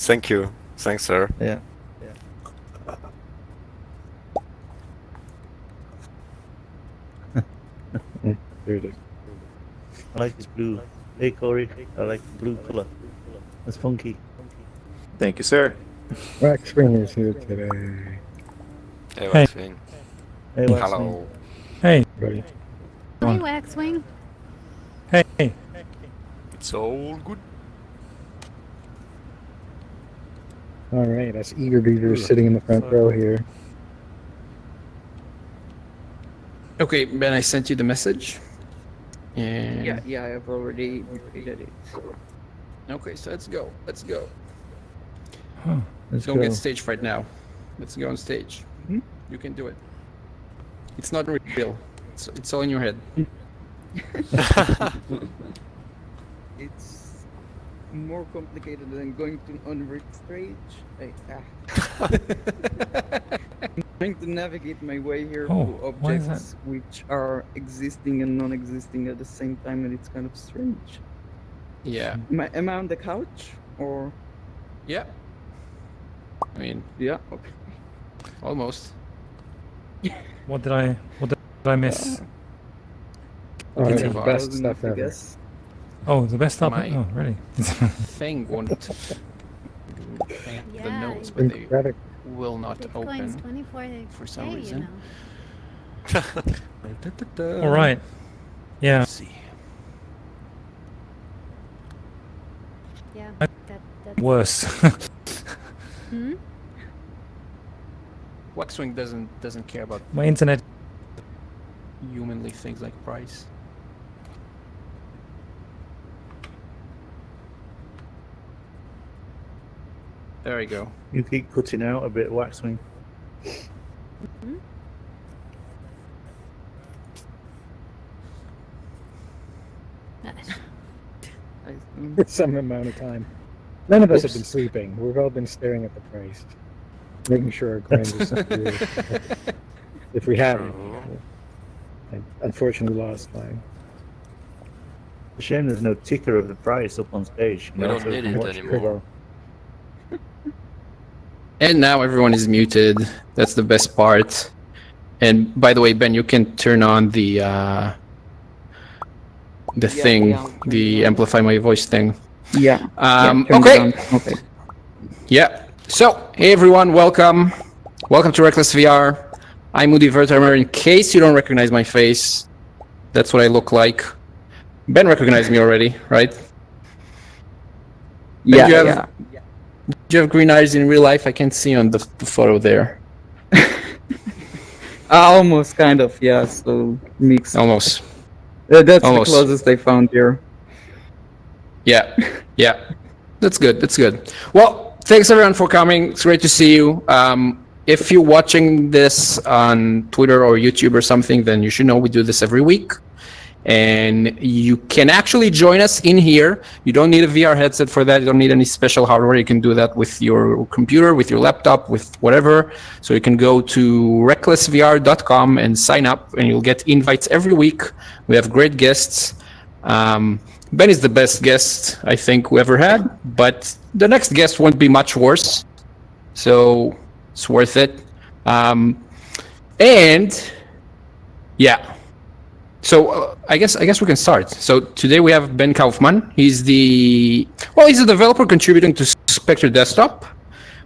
Thank you. Thanks, sir. Yeah. There it is. I like this blue. Hey, Corey. I like the blue color. It's funky. Thank you, sir. Waxwing is here today. Hey, Hey. Waxwing. Hey, Waxwing. Hello. Hey, Buddy. Hi, Waxwing. hey, It's all good. All right, that's Eager Beaver sitting in the front row here. Okay, Ben, I sent you the message. And Yeah, I've already repeated it. okay, so let's go. Let's go. Let's Don't go. get stage fright now. Let's go on stage. Mhm. You can do it. It's not real. It's all in your head. It's more complicated than going to on-rip stage. I'm trying to navigate my way here Oh, to why is objects which are existing and non-existing at the same time, and it's kind of strange. Yeah. Am I on the couch? Or Yeah. I mean, yeah, okay. almost. what did I miss? Oh, It's that's the a best Close stuff enough, I ever. guess. Oh, the best stuff. My- Oh, really? Thing won't. The Yeah, notes, but they Incredible. will not Bitcoin's open 24 for some K, reason. You know. All right. Yeah. Let's see. Yeah. I- That's Worse. Hmm? Waxwing doesn't care about My internet. humanly things like price. There we go. You keep cutting out a bit, Waxwing. For some amount of time. None of us have been sleeping. We've all been staring at the price, making sure our coins are secure. If we haven't, I unfortunately lost mine. It's a shame there's no ticker of the price up on stage. We don't so need we it can watch anymore. And now everyone is muted. That's the best part. And by the way, Ben, you can turn on the thing, yeah, the amplify my voice thing. Yeah. turn it Okay. on. Okay. Yeah. So, hey everyone, welcome. Welcome to Reckless VR. I'm Udi Wertheimer. In case you don't recognize my face, that's what I look like. Ben recognized me already, right? Yeah, you have- yeah. Do you have green eyes in real life? I can't see on the photo there. Almost, kind of, yeah. So mixed. Almost. That's almost. the closest I found here. Yeah, yeah. That's good. That's good. Well, thanks everyone for coming. It's great to see you. If you're watching this on Twitter or YouTube or something, then you should know we do this every week. And you can actually join us in here. You don't need a VR headset for that. You don't need any special hardware. You can do that with your computer, with your laptop, with whatever. So you can go to recklessvr.com and sign up, and you'll get invites every week. We have great guests. Ben is the best guest I think we ever had, but the next guest won't be much worse. So it's worth it. And yeah. So I guess we can start. So today we have Ben Kaufman. He's a developer contributing to Specter Desktop,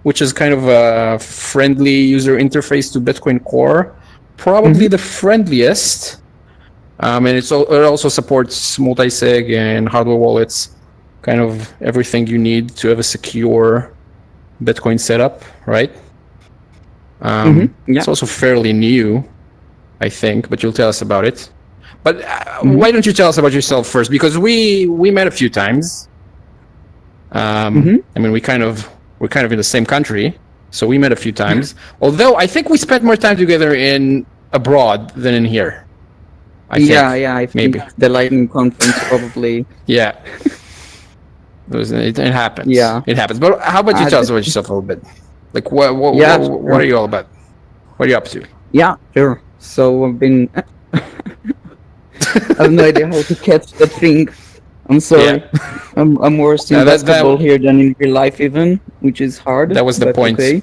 which is kind of a friendly user interface to Bitcoin Core, probably the friendliest. And it also supports multisig and hardware wallets, kind of everything you need to have a secure Bitcoin setup, right? Yeah. It's also fairly new, I think, but you'll tell us about it. But why don't you tell us about yourself first? Because we met a few times. I mean, we're kind of in the same country, so we met a few times. Although I think we spent more time together abroad than in here. I think, I think maybe. the Lightning conference probably. Yeah. It happens. Yeah. It happens. But how about you tell us about yourself a little bit? Like, what Sure. are you all about? What are you up to? Yeah, sure. So I've been. I have no idea how to catch the thing. I'm sorry. Yeah. I'm worse in No, basketball here than in real life even, which is hard. That was the but point. Okay.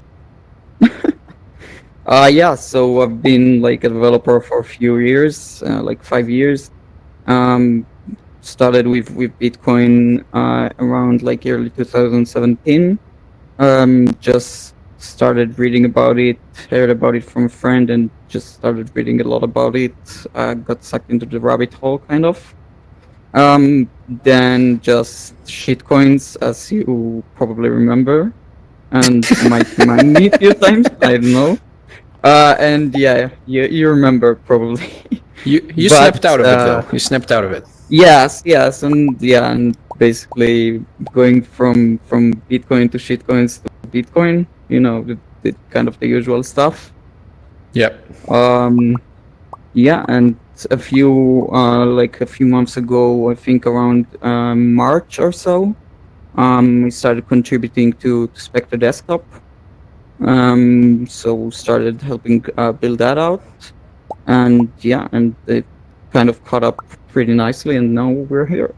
Yeah, so I've been like a developer for a few years, like 5 years. Started with Bitcoin around like early 2017. Just started reading about it, heard about it from a friend, and just started reading a lot about it. Got sucked into the rabbit hole, kind of. Then just shitcoins, as you probably remember, and might remind me a few times. I don't know. And yeah, you remember probably. You But, snapped out of it though. You snapped out of it. Yes, and basically going from Bitcoin to shitcoins to Bitcoin, the kind of the usual stuff. Yep. Yeah, and a few months ago, I think around March or so, we started contributing to Specter Desktop. So started helping build that out, and yeah, and it kind of caught up pretty nicely, and now we're here.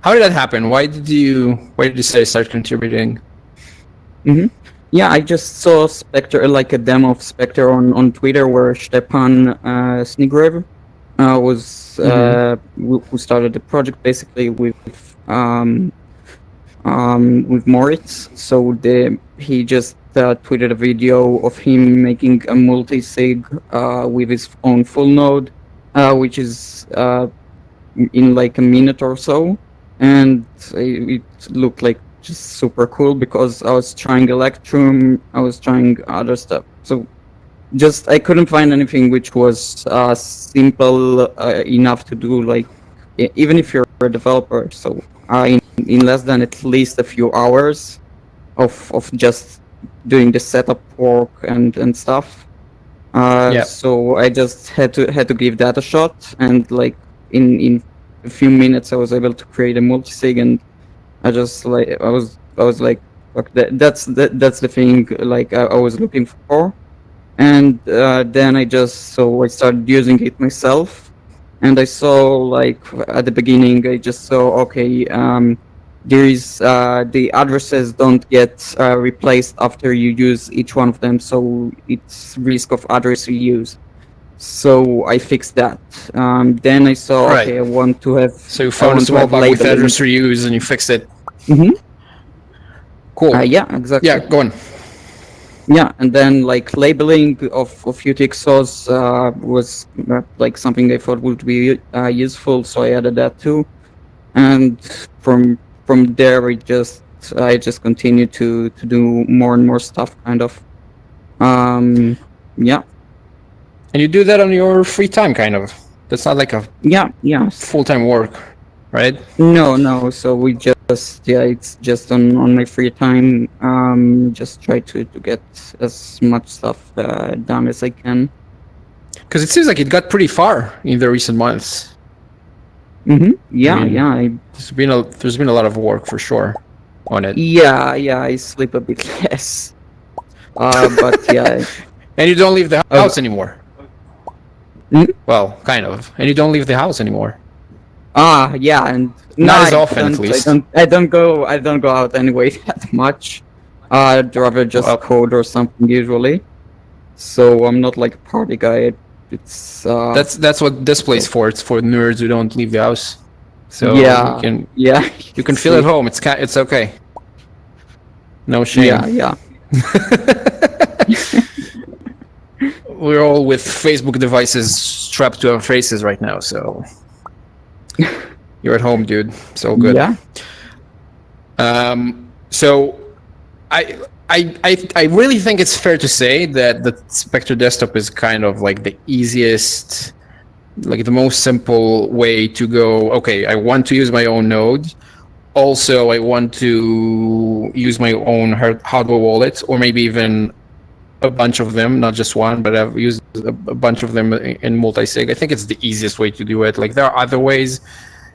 How did that happen? Why did you say start contributing? Yeah, I just saw Specter, like a demo of Specter on Twitter, where Stepan Snigrev was who started the project basically with Moritz. So he just tweeted a video of him making a multisig with his own full node, which is in like a minute or so, and it looked like just super cool because I was trying Electrum, I was trying other stuff. So just I couldn't find anything which was simple enough to do, like even if you're a developer. So in less than at least a few hours of just doing the setup work and stuff. So I just had to give that a shot, and like in a few minutes I was able to create a multisig, and I just like I was like, okay, that's the thing like I was looking for. And then I started using it myself, and I saw, like, at the beginning I just saw, okay, there is the addresses don't get replaced after you use each one of them, so it's risk of address reuse. So I fixed that. Then I saw, Right. okay, I want to have. So you found a small bug with address reuse and you fixed it. Cool. Yeah, exactly. Yeah, go on. Yeah, and then like labeling of UTXOs was like something I thought would be useful, so I added that too. And from there, I just continued to do more and more stuff, kind of. Yeah. And you do that on your free time, kind of. That's not like a full-time work, right? No. So we it's just on my free time. Just try to get as much stuff done as I can. Because it seems like it got pretty far in the recent months. Yeah. There's been a lot of work for sure on it. Yeah. I sleep a bit less. But yeah. And you don't leave the house anymore. Well, kind of. And you don't leave the house anymore. Yeah, and not as often, at least. I don't go out anyway that much. I'd rather just code or something usually. So I'm not like a party guy. It's that's what this place for. It's for nerds who don't leave the house. So yeah, you can feel at home. It's okay. No shame. Yeah. We're all with Facebook devices strapped to our faces right now, so you're at home, dude. So good. Yeah. So I really think it's fair to say that the Specter Desktop is kind of like the easiest, like the most simple way to go, okay, I want to use my own node. Also, I want to use my own hardware wallet, or maybe even a bunch of them, not just one, but I've used a bunch of them in multisig. I think it's the easiest way to do it. Like, there are other ways.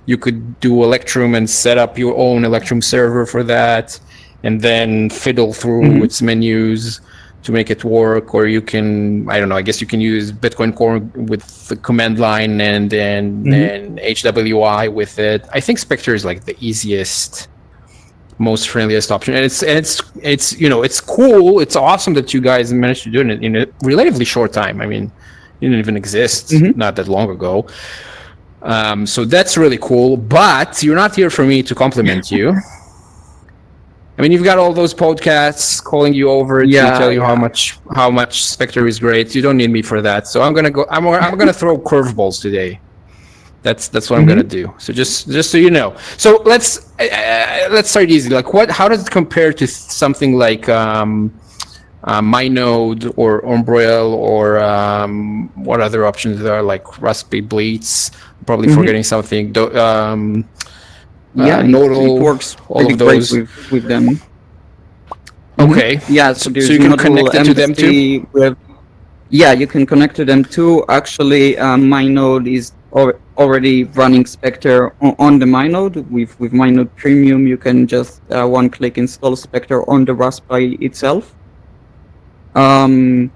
You could do Electrum and set up your own Electrum server for that, and then fiddle through its menus. to make it work, or you can, I don't know, I guess you can use Bitcoin Core with the command line and then HWI with it. I think Specter is like the easiest, most friendliest option, and it's you know, it's cool, it's awesome that you guys managed to do it in a relatively short time. I mean, it didn't even exist not that long ago. So that's really cool, but you're not here for me to compliment you. I mean, you've got all those podcasts calling you over to tell you how much Specter is great. You don't need me for that. So I'm gonna throw curveballs today. That's what I'm gonna do. So just so you know. So let's start easy. Like, how does it compare to something like MyNode or Umbrel, or what other options there are, like Raspberry Blitz? Probably forgetting something. Nodal, it works all of great those with them. Okay. Yeah, so you can connect it to them too. You can connect to them too. Actually, MyNode is already running Specter on the MyNode. With MyNode Premium, you can just one-click install Specter on the Raspberry itself. And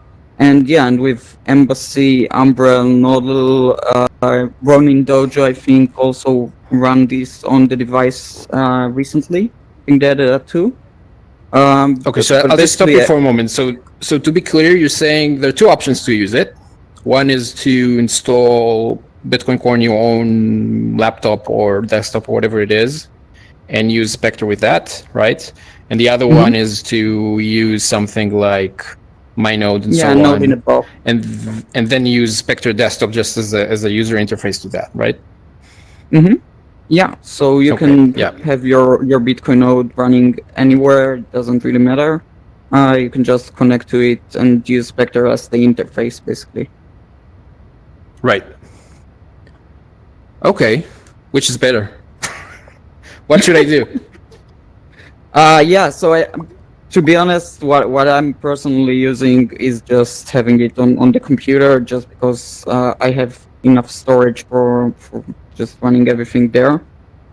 with Embassy, Umbrel, Nodal, Ronin Dojo, I think also run this on the device recently. I think they added that too. Okay, so I'll just stop you for a moment. So to be clear, you're saying there are two options to use it. One is to install Bitcoin Core on your own laptop or desktop or whatever it is, and use Specter with that, right? And the other one is to use something like MyNode and so on, Node in a box. and then use Specter Desktop just as a user interface to that, right? Yeah, so you can have your Bitcoin node running anywhere. It doesn't really matter. You can just connect to it and use Specter as the interface, basically. Right. Okay. Which is better? What should I do? So to be honest, what I'm personally using is just having it on the computer, just because I have enough storage for just running everything there,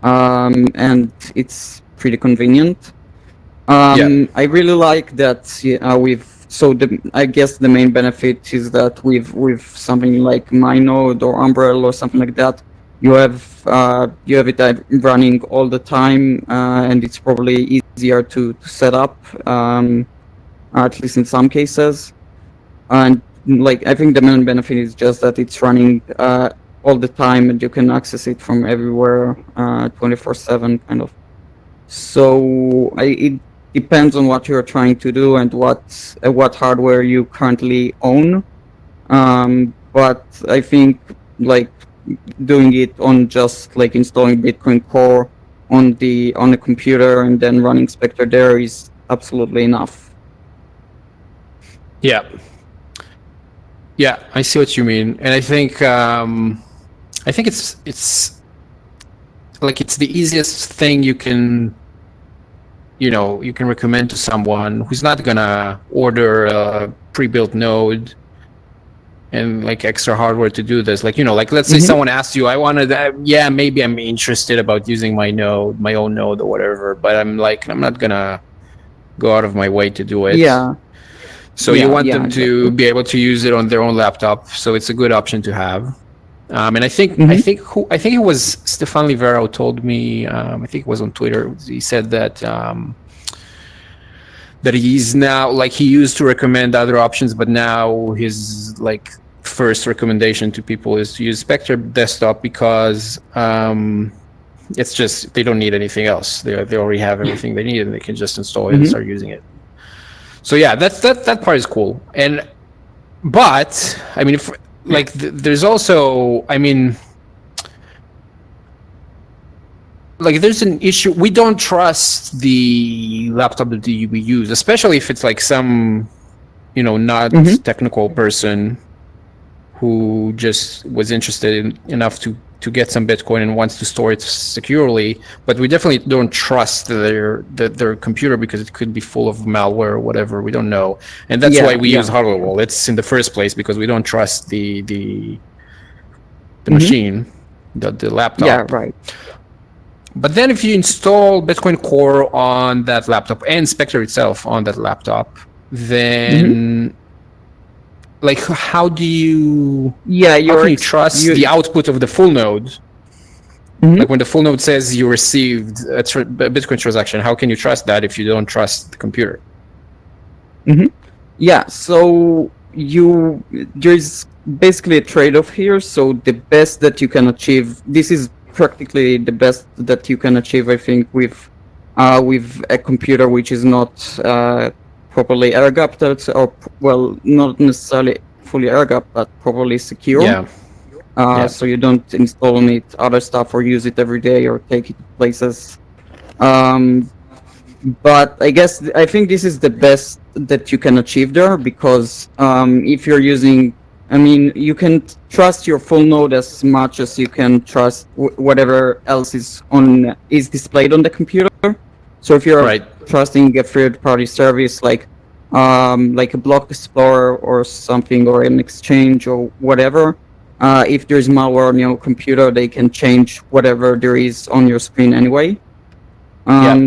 and it's pretty convenient. I really like that I guess the main benefit is that with something like MyNode or Umbrel or something like that, you have it running all the time, and it's probably easier to set up, at least in some cases. And I think the main benefit is just that it's running all the time, and you can access it from everywhere, 24/7 kind of. So it depends on what you're trying to do and what hardware you currently own. But I think doing it on just installing Bitcoin Core on the computer and then running Specter there is absolutely enough. Yeah, I see what you mean, and I think it's the easiest thing you can recommend to someone who's not gonna order a pre-built node and extra hardware to do this. Let's say someone asks you, I wanted that, maybe I'm interested about using my own node or whatever, but I'm not gonna go out of my way to do it. So you want them to be able to use it on their own laptop, so it's a good option to have. And I think it was Stefan Livero told me, I think it was on Twitter, he said that that he's now, he used to recommend other options, but now his first recommendation to people is to use Specter Desktop, because it's just, they don't need anything else. They already have everything they need, and they can just install it and start using it. So that part is cool. But I mean, there's also, there's an issue. We don't trust the laptop that we use, especially if it's some, not technical person who just was interested enough to get some Bitcoin and wants to store it securely. But we definitely don't trust their computer, because it could be full of malware or whatever. We don't know, and that's why we use hardware wallets in the first place, because we don't trust the machine, the laptop. Yeah, right. But then if you install Bitcoin Core on that laptop and Specter itself on that laptop, then like how do you Yeah, how can you trust the output of the full node? Like when the full node says you received a Bitcoin transaction, how can you trust that if you don't trust the computer? Yeah, so there's basically a trade-off here. So the best that you can achieve, this is practically the best that you can achieve, I think, with a computer which is not properly air-gapped, or well, not necessarily fully air-gapped, but properly secure. Yeah. So you don't install on it other stuff or use it every day or take it to places. But I think this is the best that you can achieve there, because if you're using, you can trust your full node as much as you can trust whatever else is displayed on the computer. So if you're trusting a third-party service like a block explorer or something, or an exchange or whatever, if there's malware on your computer, they can change whatever there is on your screen anyway.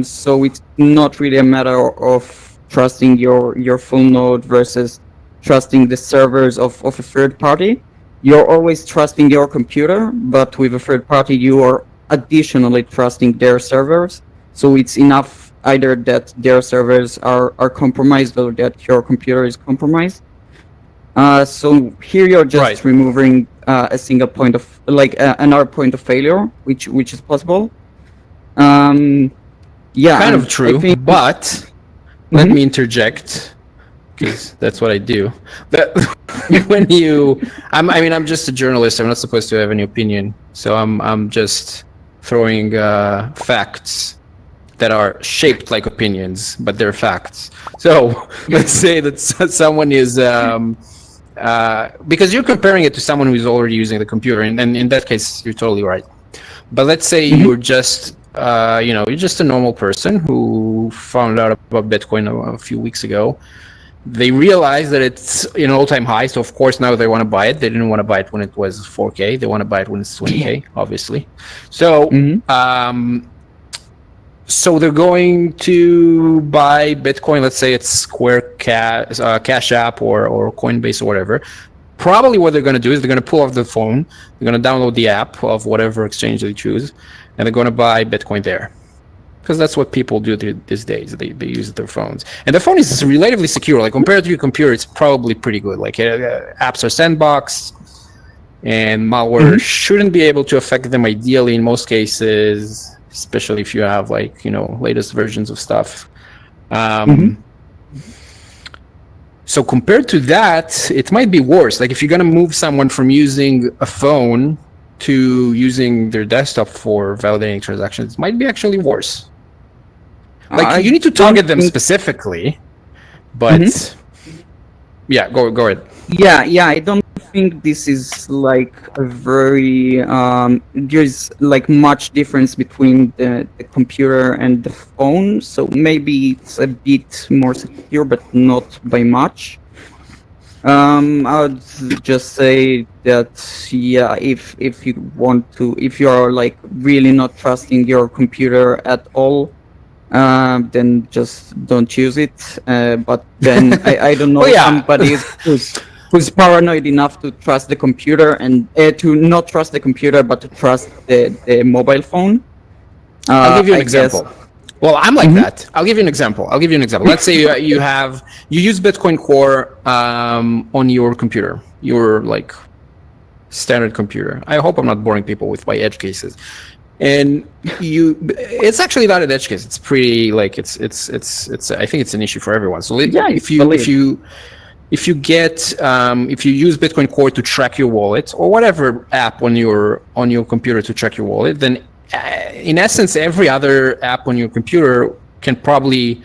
So it's not really a matter of trusting your full node versus trusting the servers of a third party. You're always trusting your computer, but with a third party, you are additionally trusting their servers. So it's enough either that their servers are compromised or that your computer is compromised. So here you're just removing a single point of, another point of failure, which is possible. Kind of true, but let me interject, because that's what I do. But when I'm just a journalist. I'm not supposed to have any opinion, so I'm just throwing facts that are shaped like opinions, but they're facts. So let's say that someone is because you're comparing it to someone who's already using the computer, and in that case, you're totally right. But let's say you're just you're just a normal person who found out about Bitcoin a few weeks ago. They realize that it's an all-time high, so of course now they want to buy it. They didn't want to buy it when it was 4K. They want to buy it when it's 20K, obviously. So, so they're going to buy Bitcoin. Let's say it's Square Cash App or Coinbase or whatever. Probably what they're going to do is they're going to pull off the phone. They're going to download the app of whatever exchange they choose, and they're going to buy Bitcoin there, because that's what people do these days. They use their phones, and the phone is relatively secure. Like compared to your computer, it's probably pretty good. Like apps are sandboxed, and malware shouldn't be able to affect them ideally in most cases, especially if you have latest versions of stuff. So compared to that, it might be worse. Like if you're going to move someone from using a phone to using their desktop for validating transactions, it might be actually worse. Like you need to target them specifically, but yeah, go ahead. Yeah, I don't think this is like a very there's like much difference between the computer and the phone, so maybe it's a bit more secure, but not by much. I would just say that if you are like really not trusting your computer at all, then just don't use it. But then I don't know somebody who's paranoid enough to trust the computer and to not trust the computer but to trust the mobile phone. I'll give you an example. Well, I'm like that. I'll give you an example. Let's say you use Bitcoin Core on your computer, your like standard computer. I hope I'm not boring people with my edge cases. And it's actually not an edge case. It's pretty like it's I think it's an issue for everyone. So if you use Bitcoin Core to track your wallet or whatever app on your computer to track your wallet, then in essence every other app on your computer can probably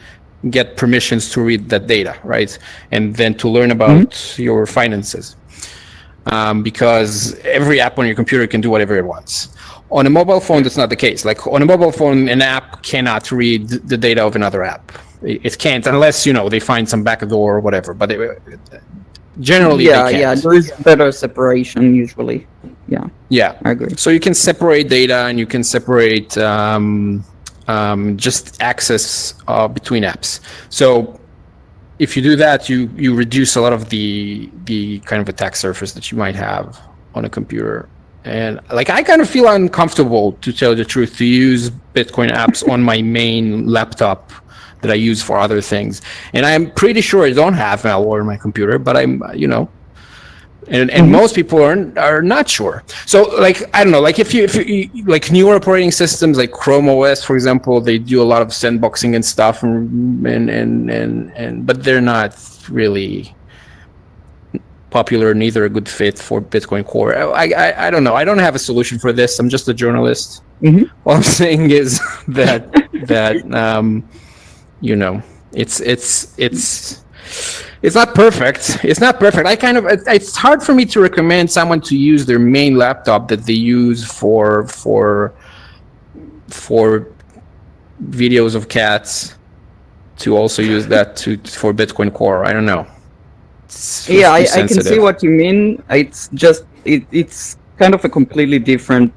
get permissions to read that data, right? And then to learn about your finances, because every app on your computer can do whatever it wants. On a mobile phone, that's not the case. Like on a mobile phone, an app cannot read the data of another app. It can't unless they find some backdoor or whatever. But generally, they can't. There is better separation usually. Yeah, I agree. So you can separate data and you can separate just access between apps. So if you do that, you reduce a lot of the kind of attack surface that you might have on a computer. And like, I kind of feel uncomfortable, to tell you the truth, to use Bitcoin apps on my main laptop that I use for other things. And I'm pretty sure I don't have malware on my computer, but I'm, and most people are not sure. So like, I don't know, like if you like newer operating systems like Chrome OS, for example, they do a lot of sandboxing and stuff, and but they're not really popular, neither a good fit for Bitcoin Core. I don't know. I don't have a solution for this. I'm just a journalist. All I'm saying is that it's not perfect. It's not perfect. It's hard for me to recommend someone to use their main laptop that they use for videos of cats to also use that for Bitcoin Core. I don't know. Yeah, I can see what you mean. It's just it's kind of a completely different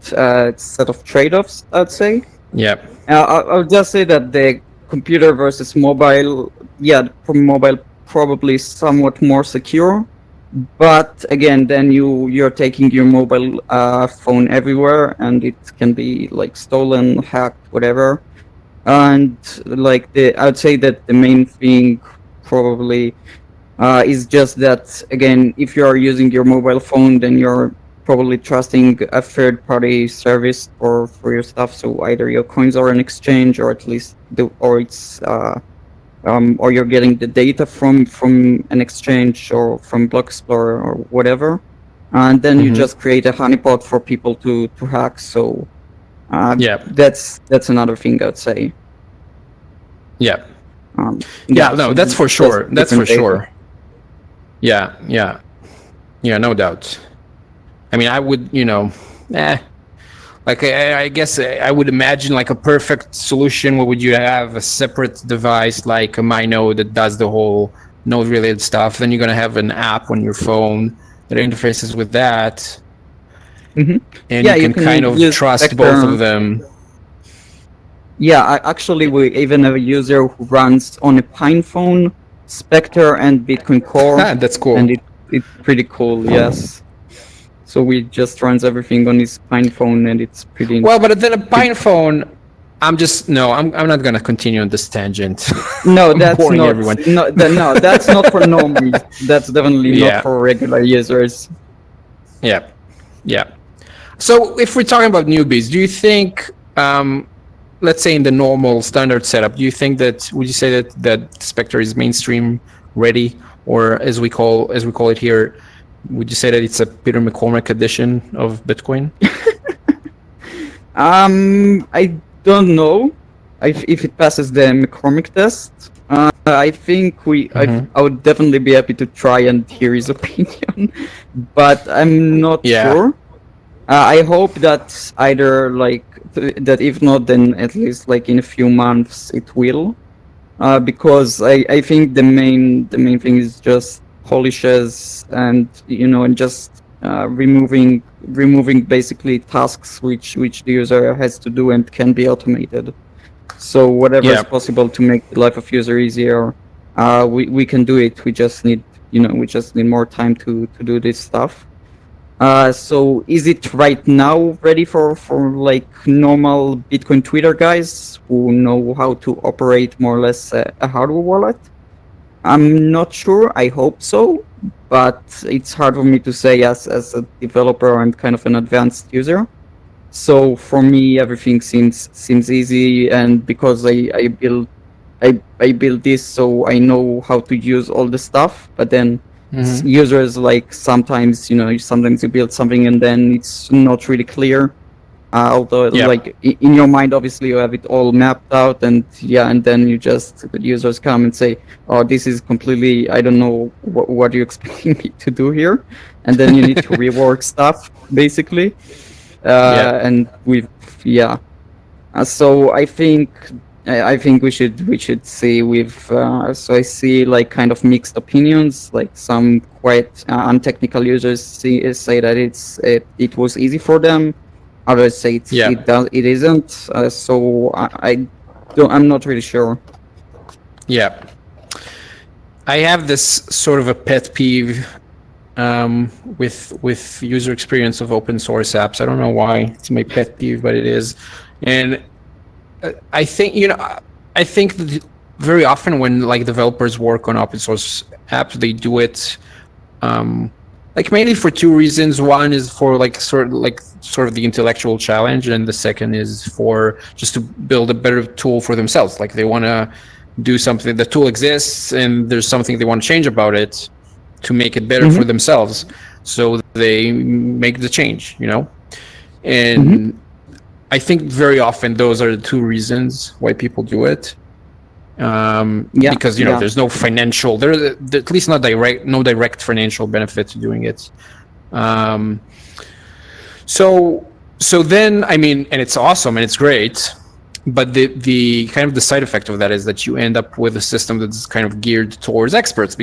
set of trade-offs, I'd say. Yeah. I'll just say that the computer versus mobile, for mobile probably somewhat more secure, but again, then you're taking your mobile phone everywhere, and it can be like stolen, hacked, whatever. And like I'd say that the main thing probably is just that, again, if you are using your mobile phone, then you're probably trusting a third-party service for your stuff. So either your coins are an exchange, or at least or you're getting the data from an exchange or from Block Explorer or whatever, and then you just create a honeypot for people to hack. So that's another thing I'd say. Yeah. No, that's for sure. That's for sure. Yeah, no doubt. I mean, I would, like I guess I would imagine like a perfect solution. What would you have? A separate device like a MyNode that does the whole node-related stuff. Then you're gonna have an app on your phone that interfaces with that, and you can kind of trust Specter. both of them. Yeah, actually, we even have a user who runs on a Pine phone, Specter and Bitcoin Core. That's cool. And it's pretty cool, yes. So we just runs everything on his Pine phone, and it's pretty. Well, but then a Pine phone, I'm not gonna continue on this tangent. No, that's not. Everyone. No, that's not for normies. That's definitely not for regular users. Yeah. So if we're talking about newbies, do you think, let's say in the normal standard setup, would you say that Specter is mainstream ready, or as we call it here, would you say that it's a Peter McCormack edition of Bitcoin? I don't know if it passes the McCormack test. I think I would definitely be happy to try and hear his opinion, but I'm not sure. I hope that either that if not, then at least like in a few months it will, because I think the main thing is just polishes and and just removing basically tasks which the user has to do and can be automated. So whatever is possible to make the life of user easier, we can do it. We just need more time to do this stuff. So is it right now ready for like normal Bitcoin Twitter guys who know how to operate more or less a hardware wallet? I'm not sure. I hope so, but it's hard for me to say as a developer and kind of an advanced user. So for me, everything seems easy, and because I build this, so I know how to use all the stuff. But then users, like, sometimes you build something and then it's not really clear. Although like in your mind, obviously you have it all mapped out, and then the users come and say, "Oh, this is completely, I don't know what you're expecting me to do here," and then you need to rework stuff basically. And so I think we should see so I see like kind of mixed opinions. Like some quite untechnical users say that it was easy for them. Others say it isn't. So I'm not really sure. Yeah. I have this sort of a pet peeve with user experience of open source apps. I don't know why it's my pet peeve, but it is. And I think, I think that very often when like developers work on open source apps, they do it like mainly for two reasons. One is for like sort of the intellectual challenge, and the second is for just to build a better tool for themselves. Like they want to do something, the tool exists and there's something they want to change about it to make it better for themselves, so they make the change, and I think very often those are the two reasons why people do it. Because there's no financial, there's at least no direct financial benefit to doing it. So then, I mean, and it's awesome and it's great, but the kind of the side effect of that is that you end up with a system that's kind of geared towards experts,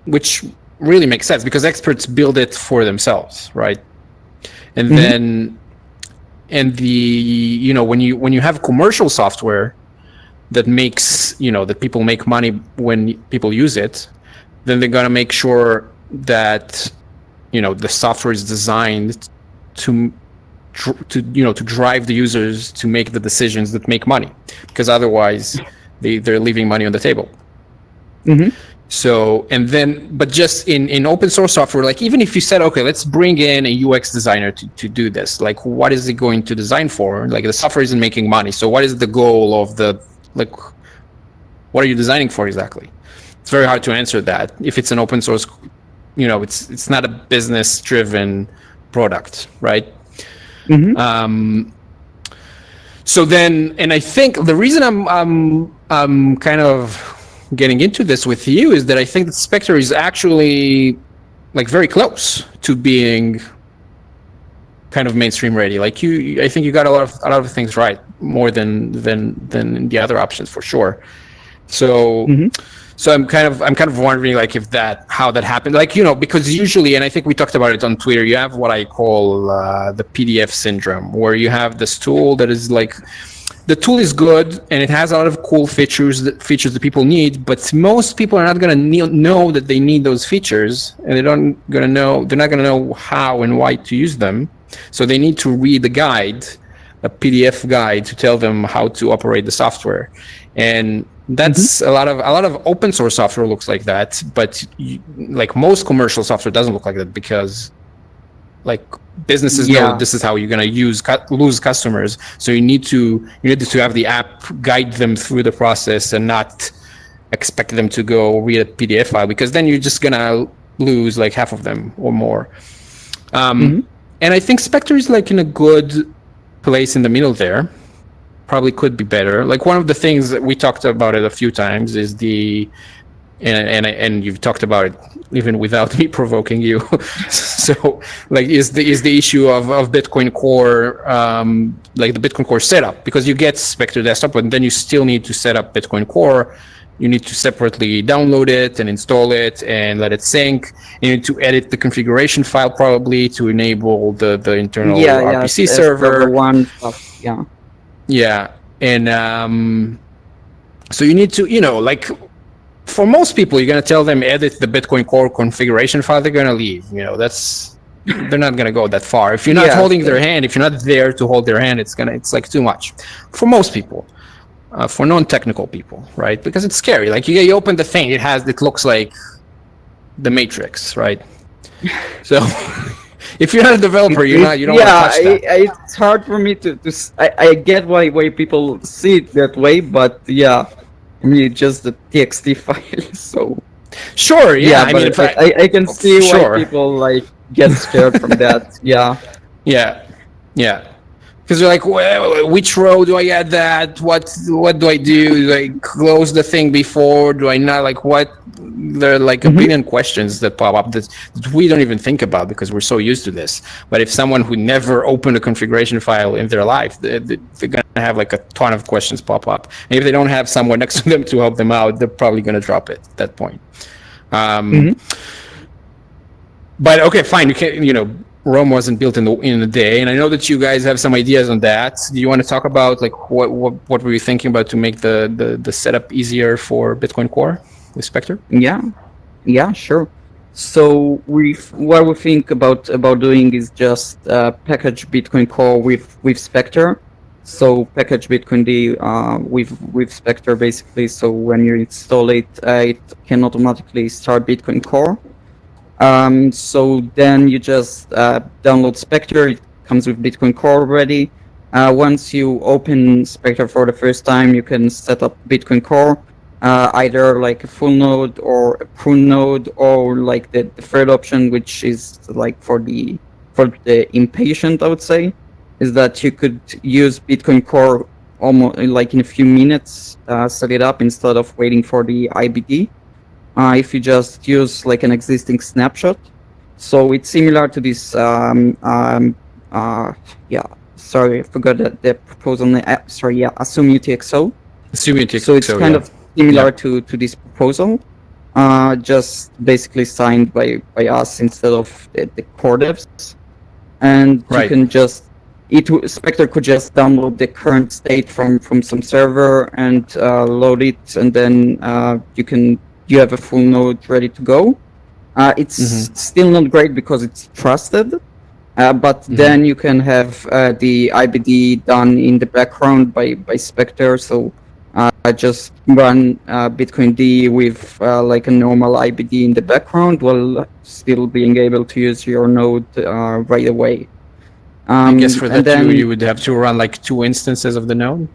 which really makes sense because experts build it for themselves, right? And then, and when you have commercial software that makes, that people make money when people use it, then they're gonna make sure that, the software is designed to drive the users to make the decisions that make money, because otherwise they're leaving money on the table. So, and then, but just in open source software, like even if you said, okay, let's bring in a UX designer to do this, like what is it going to design for? Like the software isn't making money. So what is the goal of like, what are you designing for exactly? It's very hard to answer that. If it's an open source, it's not a business driven product, right? So then, and I think the reason I'm kind of getting into this with you is that I think that Specter is actually like very close to being kind of mainstream ready. Like I think you got a lot of things right, more than the other options for sure. So so I'm kind of wondering like how that happened, like because usually, and I think we talked about it on Twitter, you have what I call the PDF syndrome, where you have this tool that is like, the tool is good and it has a lot of cool features that people need, but most people are not going to know that they need those features, and they're not going to know how and why to use them. So they need to read the guide, a PDF guide, to tell them how to operate the software. And that's a lot of open source software looks like that, but like most commercial software doesn't look like that, because like businesses know this is how you're going to lose customers. So you need to have the app guide them through the process and not expect them to go read a PDF file, because then you're just going to lose like half of them or more. And I think Specter is like in a good place in the middle there. Probably could be better. Like one of the things that we talked about it a few times is and you've talked about it even without me provoking you. So like is the issue of Bitcoin Core, like the Bitcoin Core setup, because you get Specter Desktop, but then you still need to set up Bitcoin Core. You need to separately download it and install it and let it sync. You need to edit the configuration file probably to enable the internal RPC server. Yeah, and so you need to, like for most people, you're gonna tell them edit the Bitcoin Core configuration file, they're gonna leave. They're not gonna go that far. If you're not holding their hand, if you're not there to hold their hand, it's like too much for most people. For non-technical people, right? Because it's scary. Like you open the thing, it looks like the Matrix, right? So if you're not a developer, you don't want to touch that. It's hard for me to I get why people see it that way, but I mean, just the TXT file. So sure, yeah. I mean, I can see why people like get scared from that. Yeah. Because you're like, well, which row do I add that? What do I do? Do I close the thing before? Do I not? Like what? There are like a billion questions that pop up that we don't even think about because we're so used to this. But if someone who never opened a configuration file in their life, they're going to have like a ton of questions pop up. And if they don't have someone next to them to help them out, they're probably going to drop it at that point. But okay, fine. You can, Rome wasn't built in a day, and I know that you guys have some ideas on that. Do you want to talk about like what were you thinking about to make the setup easier for Bitcoin Core? with Specter? Yeah, sure. So what we think about doing is just package Bitcoin Core with Specter. So package Bitcoin D with Specter basically. So when you install it, it can automatically start Bitcoin Core. So then you just download Specter. It comes with Bitcoin Core already. Once you open Specter for the first time, you can set up Bitcoin Core. Either like a full node or a prune node, or like the third option, which is like for the impatient, I would say, is that you could use Bitcoin Core almost like in a few minutes, set it up instead of waiting for the IBD. If you just use like an existing snapshot, so it's similar to this. Sorry, I forgot the proposal name. Assume UTXO. Assume UTXO. So it's kind of similar to this proposal, just basically signed by us instead of the core devs, and you can just Specter could just download the current state from some server and load it, and then you have a full node ready to go. It's still not great because it's trusted, but then you can have the IBD done in the background by Specter. So just run Bitcoin D with like a normal IBD in the background while still being able to use your node right away. I guess for that you would have to run like 2 instances of the node?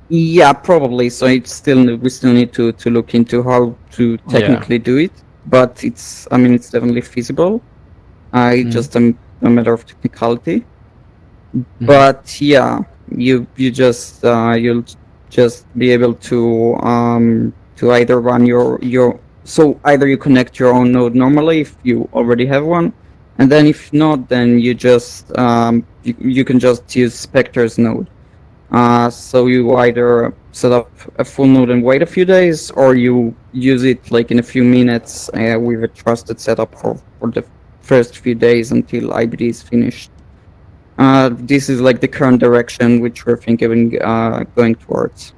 Yeah, probably. So we still need to look into how to technically do it, but it's definitely feasible. It's just a matter of technicality. But yeah, you'll just be able to either run so either you connect your own node normally if you already have one, and then if not, then you just you can just use Specter's node. So you either set up a full node and wait a few days, or you use it like in a few minutes with a trusted setup for the first few days until IBD is finished. This is like the current direction which we're thinking going towards.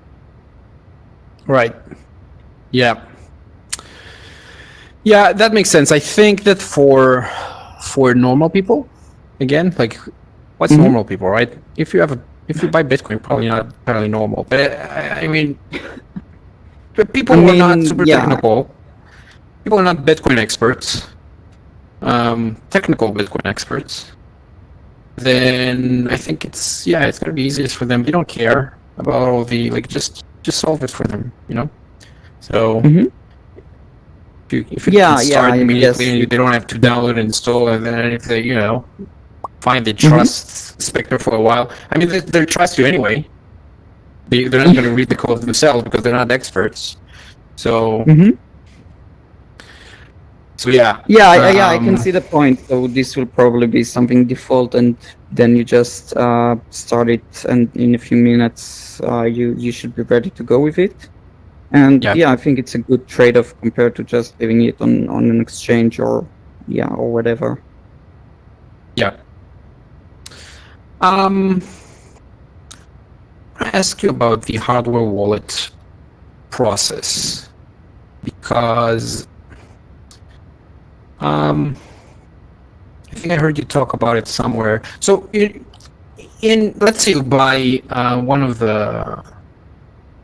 Right. Yeah. Yeah, that makes sense. I think that for normal people, again, like what's normal people, right? If you buy Bitcoin, probably not entirely normal. But I mean, people who are not super technical, people are not Bitcoin experts, technical Bitcoin experts, then I think it's gonna be easiest for them. They don't care about all the just solve it for them, So if you can start immediately and they don't have to download and install, and then if they find they trust Specter for a while, I mean they trust you anyway. They're not going to read the code themselves because they're not experts. So I can see the point. So this will probably be something default, and then you just start it, and in a few minutes you should be ready to go with it. And I think it's a good trade-off compared to just leaving it on an exchange or whatever. Yeah. I ask you about the hardware wallet process because I think I heard you talk about it somewhere. So let's say you buy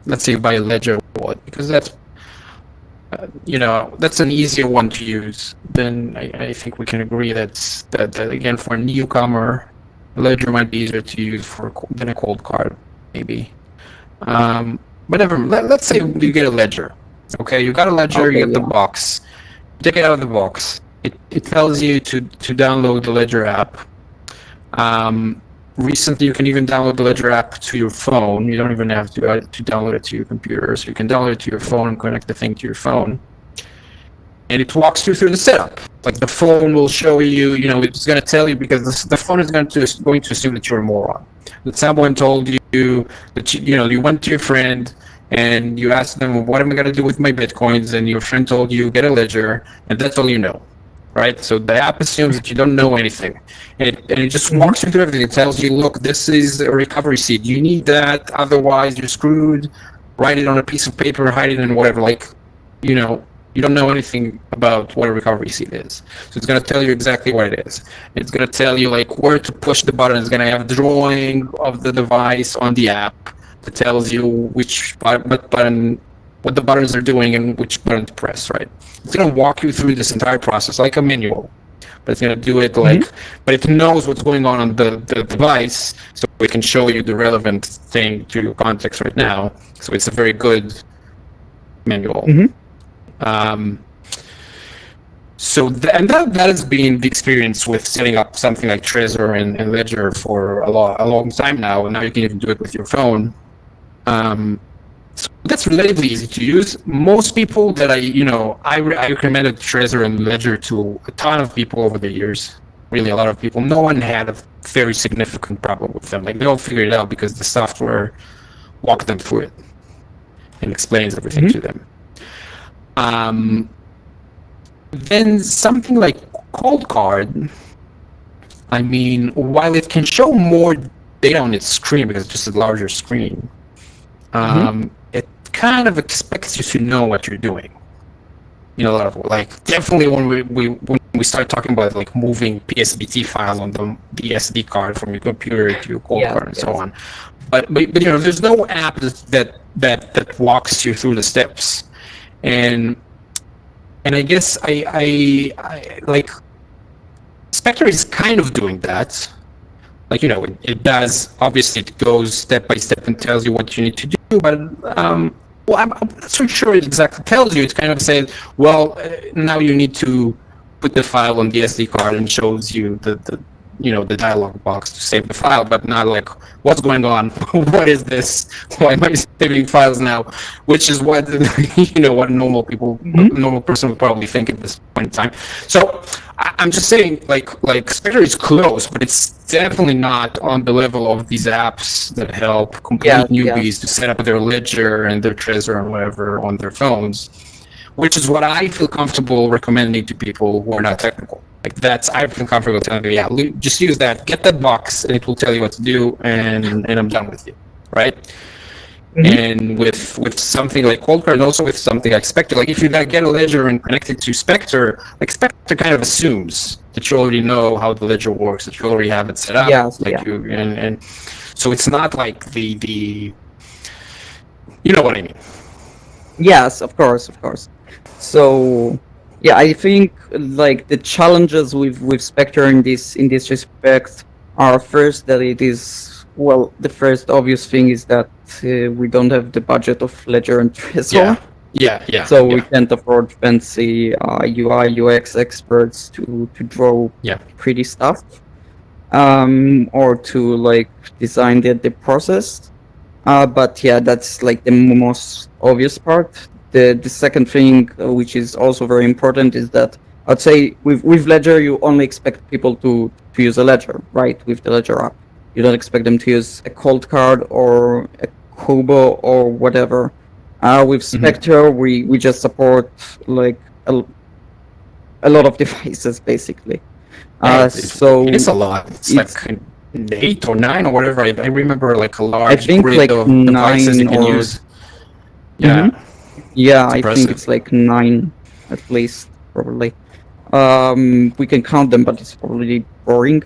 let's say you buy a Ledger wallet, because that's that's an easier one to use. Then I think we can agree that again, for a newcomer, Ledger might be easier to use than a cold card, maybe. Whatever. Let's say you get a Ledger. Okay, you got a Ledger. You get the box. You take it out of the box. It tells you to download the Ledger app. Recently, you can even download the Ledger app to your phone. You don't even have to download it to your computer. So you can download it to your phone and connect the thing to your phone. And it walks you through the setup. Like the phone will show you, it's going to tell you, because the phone is going to assume that you're a moron. That someone told you that you went to your friend and you asked them, what am I going to do with my Bitcoins? And your friend told you, get a Ledger, and that's all you know. Right? So the app assumes that you don't know anything. And it just walks you through everything. It tells you, look, this is a recovery seed. You need that, otherwise you're screwed. Write it on a piece of paper, hide it in whatever. Like, you know, you don't know anything about what a recovery seat is. So it's going to tell you exactly what it is. It's going to tell you like where to push the button. It's going to have a drawing of the device on the app that tells you what the buttons are doing and which button to press, right? It's going to walk you through this entire process like a manual, but it's going to do it like, but it knows what's going on the device, so it can show you the relevant thing to your context right now. So it's a very good manual. That has been the experience with setting up something like Trezor and Ledger for a long time now, and now you can even do it with your phone. So that's relatively easy to use. Most people that I recommended Trezor and Ledger to a ton of people over the years. Really, a lot of people. No one had a very significant problem with them. Like they all figured it out because the software walked them through it and explains everything to them. Then something like Cold Card, I mean, while it can show more data on its screen because it's just a larger screen, it kind of expects you to know what you're doing. You know, like definitely when we start talking about like moving PSBT files on the SD card from your computer to your Cold Card and so on. But you know, there's no app that walks you through the steps. And I guess I like Specter is kind of doing that. Like, you know, it does, obviously it goes step by step and tells you what you need to do, but I'm not so sure it exactly tells you. It kind of says, well, now you need to put the file on the SD card and shows you the dialog box to save the file, but not like, what's going on? What is this? Why am I saving files now? Which is what, what normal person would probably think at this point in time. So I'm just saying, like Specter is close, but it's definitely not on the level of these apps that help complete newbies to set up their Ledger and their Trezor and whatever on their phones, which is what I feel comfortable recommending to people who are not technical. Like I feel comfortable telling you, just use that, get that box, and it will tell you what to do, and I'm done with you, right? And with something like Cold Card, and also with something like Specter, like if you get a Ledger and connect it to Specter, like Specter kind of assumes that you already know how the Ledger works, that you already have it set up, and so it's not like the you know what I mean? Yes, of course. So yeah, I think like the challenges with Specter in this respect are first that it is, well, the first obvious thing is that we don't have the budget of Ledger and Trezor. So we can't afford fancy UI UX experts to draw pretty stuff, or to like design the process. But yeah, that's like the most obvious part. The second thing, which is also very important, is that I'd say with Ledger, you only expect people to use a Ledger, right? With the Ledger app, you don't expect them to use a Cold Card or a Kubo or whatever. With Specter, we just support like a lot of devices basically. So it's a lot. It's like 8 or 9 or whatever. I remember like a large grid like of 9 devices you can use. Yeah, it's I think it's like 9 at least, probably. We can count them, but it's probably boring.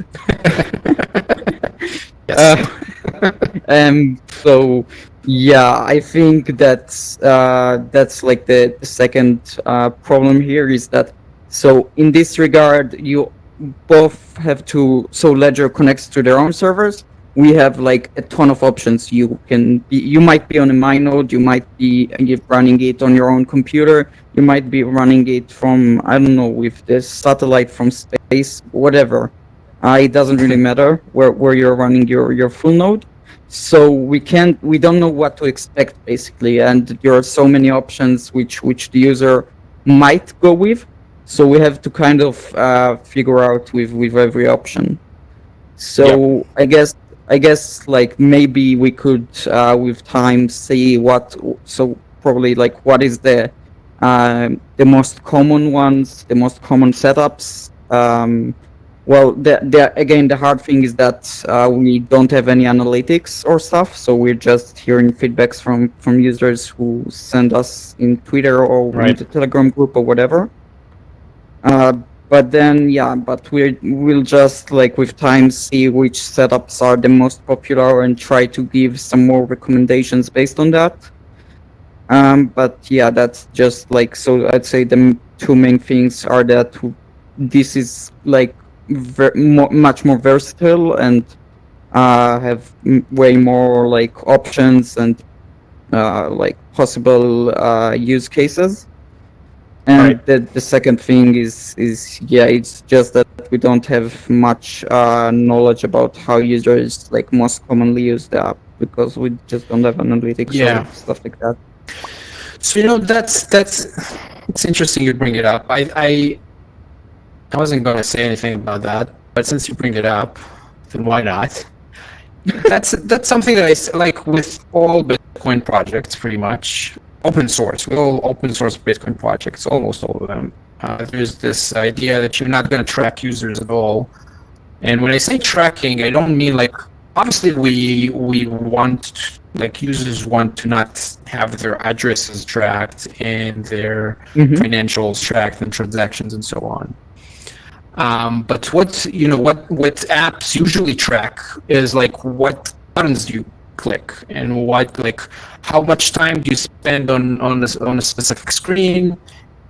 So yeah, I think that's like the second problem here is that, so in this regard, you both have to, so Ledger connects to their own servers. We have like a ton of options. You might be on a MyNode, you might be running it on your own computer, you might be running it from, I don't know, with the satellite from space, whatever. It doesn't really matter where you're running your full node. So we don't know what to expect basically, and there are so many options which the user might go with. So we have to kind of figure out with every option. So I guess like maybe we could with time see so probably like what is the most common ones, the most common setups, well, again, the hard thing is that we don't have any analytics or stuff, so we're just hearing feedbacks from users who send us in Twitter or in the Telegram group or whatever. But then, yeah, but we'll just, like, with time, see which setups are the most popular and try to give some more recommendations based on that. But yeah, that's just like, so I'd say the two main things are that this is like much more versatile and have way more like options and like possible use cases. And the second thing is yeah, it's just that we don't have much knowledge about how users like most commonly use the app, because we just don't have analytics or stuff like that. So that's it's interesting you bring it up. I wasn't going to say anything about that, but since you bring it up, then why not? That's something that I like with all Bitcoin projects, pretty much. Open source, with all open source Bitcoin projects, almost all of them. There's this idea that you're not going to track users at all. And when I say tracking, I don't mean like, obviously we want, like, users want to not have their addresses tracked and their financials tracked and transactions and so on. But what apps usually track is like what buttons do you click and what, like, how much time do you spend on a specific screen.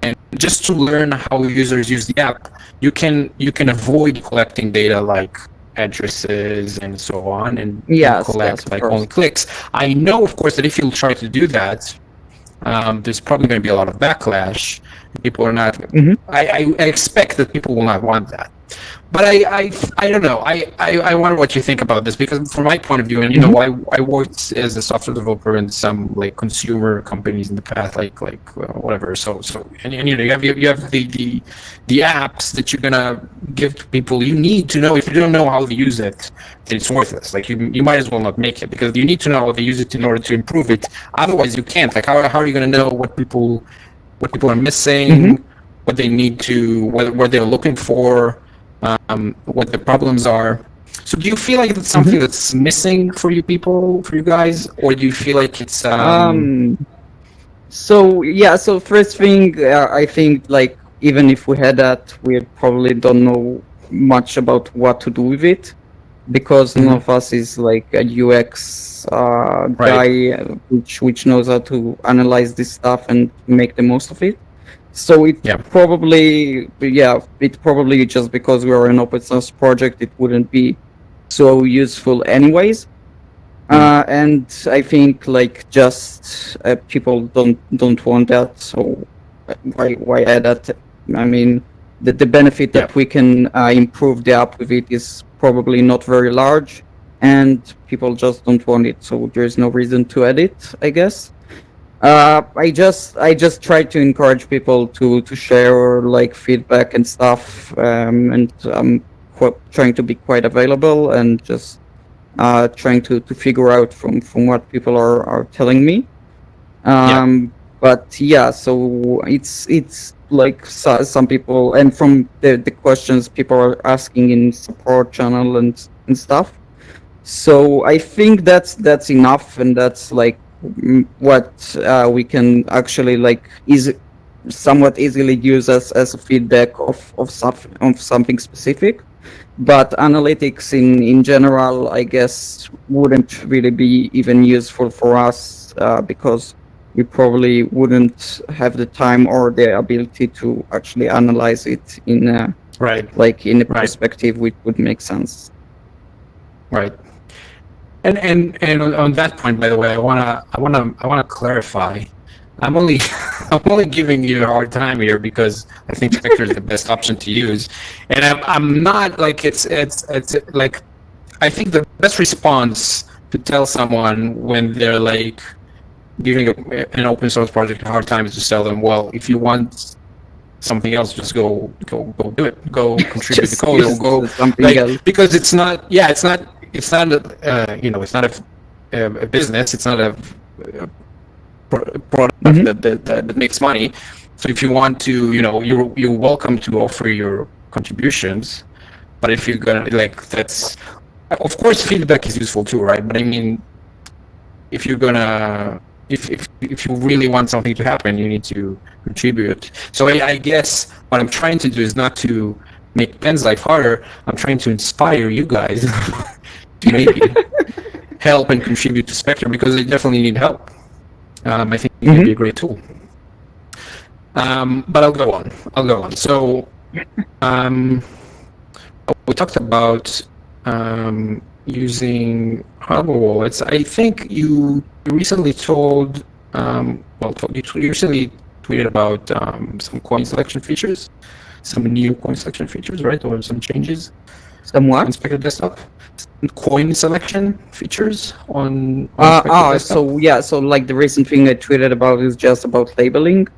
And just to learn how users use the app, you can avoid collecting data like addresses and so on, and collect like only clicks. I know, of course, that if you try to do that, there's probably going to be a lot of backlash. People are not. I expect that people will not want that. But I don't know. I wonder what you think about this, because from my point of view, and I worked as a software developer in some like consumer companies in the past, like whatever. So and you have the apps that you're gonna give to people. You need to know, if you don't know how to use it, then it's worthless. Like you might as well not make it, because you need to know how to use it in order to improve it. Otherwise, you can't. Like how are you gonna know what people are missing, what they need to, what they're looking for? What the problems are. So do you feel like it's something that's missing for you guys, or do you feel like it's So first thing, I think, like, even if we had that, we probably don't know much about what to do with it, because none of us is like a UX guy which knows how to analyze this stuff and make the most of it. So it probably just because we are an open source project, it wouldn't be so useful anyways. And I think like just people don't want that. So why add that? I mean, the benefit that we can improve the app with it is probably not very large, and people just don't want it. So there's no reason to add it, I guess. I just try to encourage people to share like feedback and stuff, and I'm trying to be quite available and just trying to figure out from what people are telling me. But yeah, so it's like some people, and from the questions people are asking in support channel and stuff. So I think that's enough, and that's like what we can actually like somewhat easily use as a feedback of something specific. But analytics in general, I guess, wouldn't really be even useful for us, because we probably wouldn't have the time or the ability to actually analyze it in a perspective which would make sense. Right. And on that point, by the way, I wanna clarify. I'm only giving you a hard time here because I think Specter is the best option to use, and I'm not like it's like, I think the best response to tell someone when they're like giving an open source project a hard time is to tell them, well, if you want something else, just go do it, go contribute the code, or go something else. Because it's not a business, it's not a product that makes money. So if you want to, you're welcome to offer your contributions, But if you're gonna like, that's of course feedback is useful too, right? But I mean, if you're gonna if you really want something to happen, you need to contribute. So I guess what I'm trying to do is not to make Ben's life harder. I'm trying to inspire you guys to maybe help and contribute to Spectre, because they definitely need help. I think it could be a great tool. But I'll go on. So we talked about using hardware wallets. I think you recently told, you recently tweeted about some coin selection features, some new coin selection features, right? Or some changes. Some what? On Specter Desktop? Coin selection features on Specter Desktop? So like the recent thing I tweeted about is just about labeling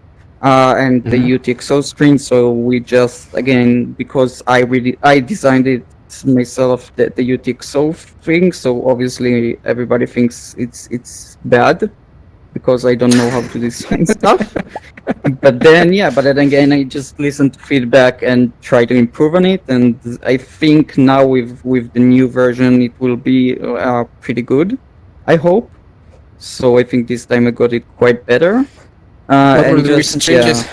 and the UTXO screen. So we just, again, because I designed it myself, the UTXO thing, so obviously everybody thinks it's bad because I don't know how to design stuff. But then again, I just listen to feedback and try to improve on it, and I think now with the new version it will be pretty good, I hope. So I think this time I got it quite better. What were the recent changes?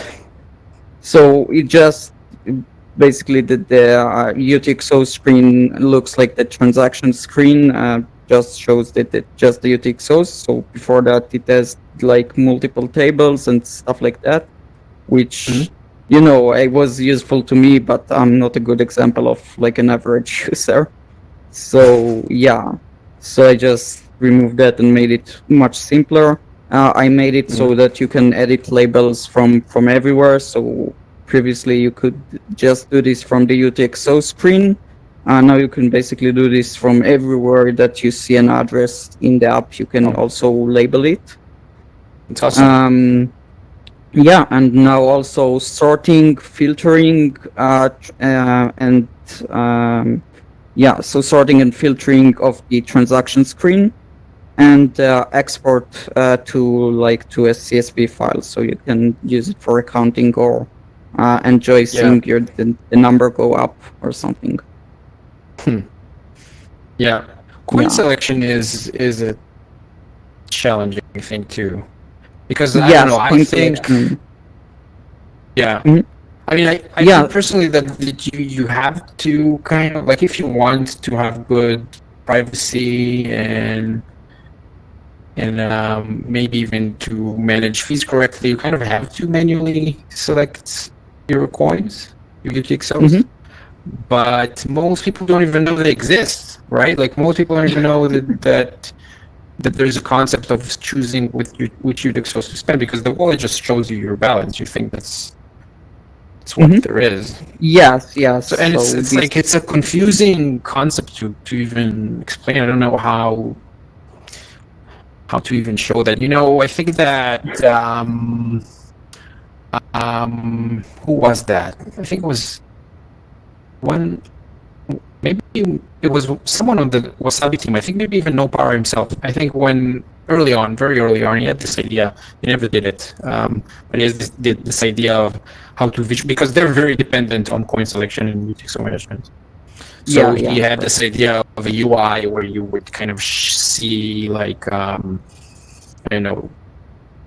So it just basically the UTXO screen looks like the transaction screen, just shows just the UTXOs. So before that it has like multiple tables and stuff like that, which it was useful to me, but I'm not a good example of like an average user. So so I just removed that and made it much simpler. I made it so that you can edit labels from everywhere. So previously you could just do this from the UTXO screen. Now you can basically do this from everywhere that you see an address in the app. You can also label it. That's awesome. And now also sorting, filtering, so sorting and filtering of the transaction screen, and export to a CSV file, so you can use it for accounting or enjoy seeing the number go up or something. Yeah, coin selection is a challenging thing too, because I don't know. I think, I mean, I think personally that you have to kind of, like, if you want to have good privacy and maybe even to manage fees correctly, you kind of have to manually select your coins, your UTXOs. But most people don't even know they exist, right? Like, most people don't even know that there's a concept of choosing which UTXOs to spend, because the wallet just shows you your balance. You think that's what there is. Yes. So, and it's a confusing concept to even explain. I don't know how to even show that. I think that who was that? I think it was maybe it was someone on the Wasabi team. I think maybe even No Power himself. I think very early on, he had this idea. He never did it, but he did this idea of how to because they're very dependent on coin selection and UTXO management. So he had this idea of a UI where you would kind of see like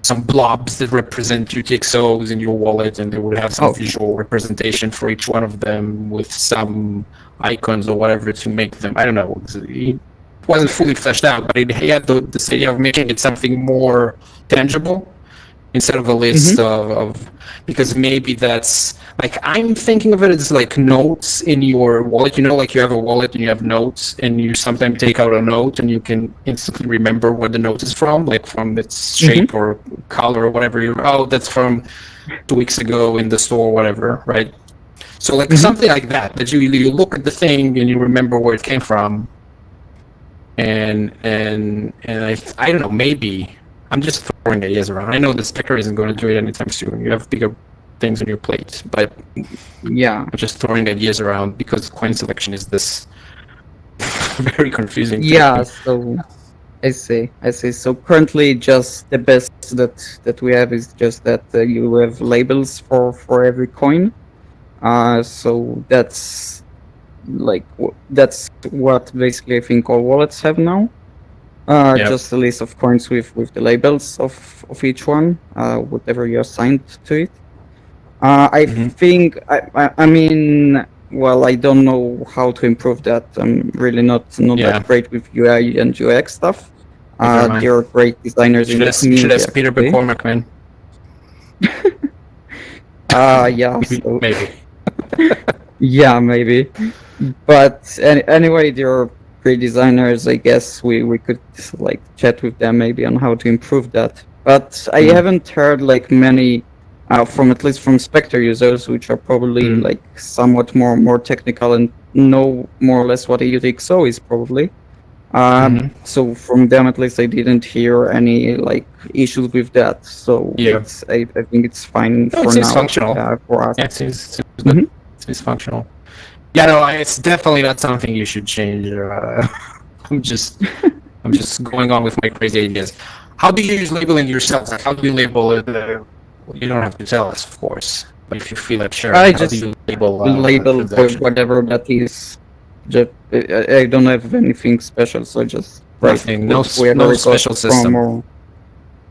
some blobs that represent UTXOs in your wallet, and they would have some visual representation for each one of them with some icons or whatever to make them, I don't know, it wasn't fully fleshed out, but he had this idea of making it something more tangible instead of a list of, because maybe that's, like, I'm thinking of it as like notes in your wallet. Like you have a wallet and you have notes, and you sometimes take out a note and you can instantly remember where the note is from, like from its shape or color or whatever. That's from 2 weeks ago in the store or whatever, right? So like something like that you look at the thing and you remember where it came from. And I don't know, maybe I'm just throwing ideas around. I know the Spectre isn't going to do it anytime soon. You have bigger things on your plate, but I'm just throwing ideas around because coin selection is this very confusing thing. So I see. So currently, just the best that we have is just that you have labels for every coin. So that's that's what basically I think all wallets have now. Yep. Just a list of coins with the labels of each one, whatever you assigned to it. I think I mean, well, I don't know how to improve that. I'm really not Yeah. that great with UI and UX stuff. Never mind. There are great designers in the community. Should ask Peter actually. McCormack, man. Yeah, so, Maybe. yeah, maybe. But anyway, there are great designers. I guess we could like chat with them maybe on how to improve that. But I haven't heard like many from at least from Specter users, which are probably like somewhat more technical and know more or less what a UTXO is probably. So from them at least I didn't hear any like issues with that. So Yeah. I think it's fine No, for it seems now. functional. For us. Yeah, it seems good. It seems functional. Yeah, no, it's definitely not something you should change. I'm just going on with my crazy ideas. How do you use labeling yourself? Like, how do you label it? You don't have to tell us, of course. But if you feel like sharing, I how just do you label with whatever that is. Just, I don't have anything special, so just Nothing. No wherever it special goes system. from or-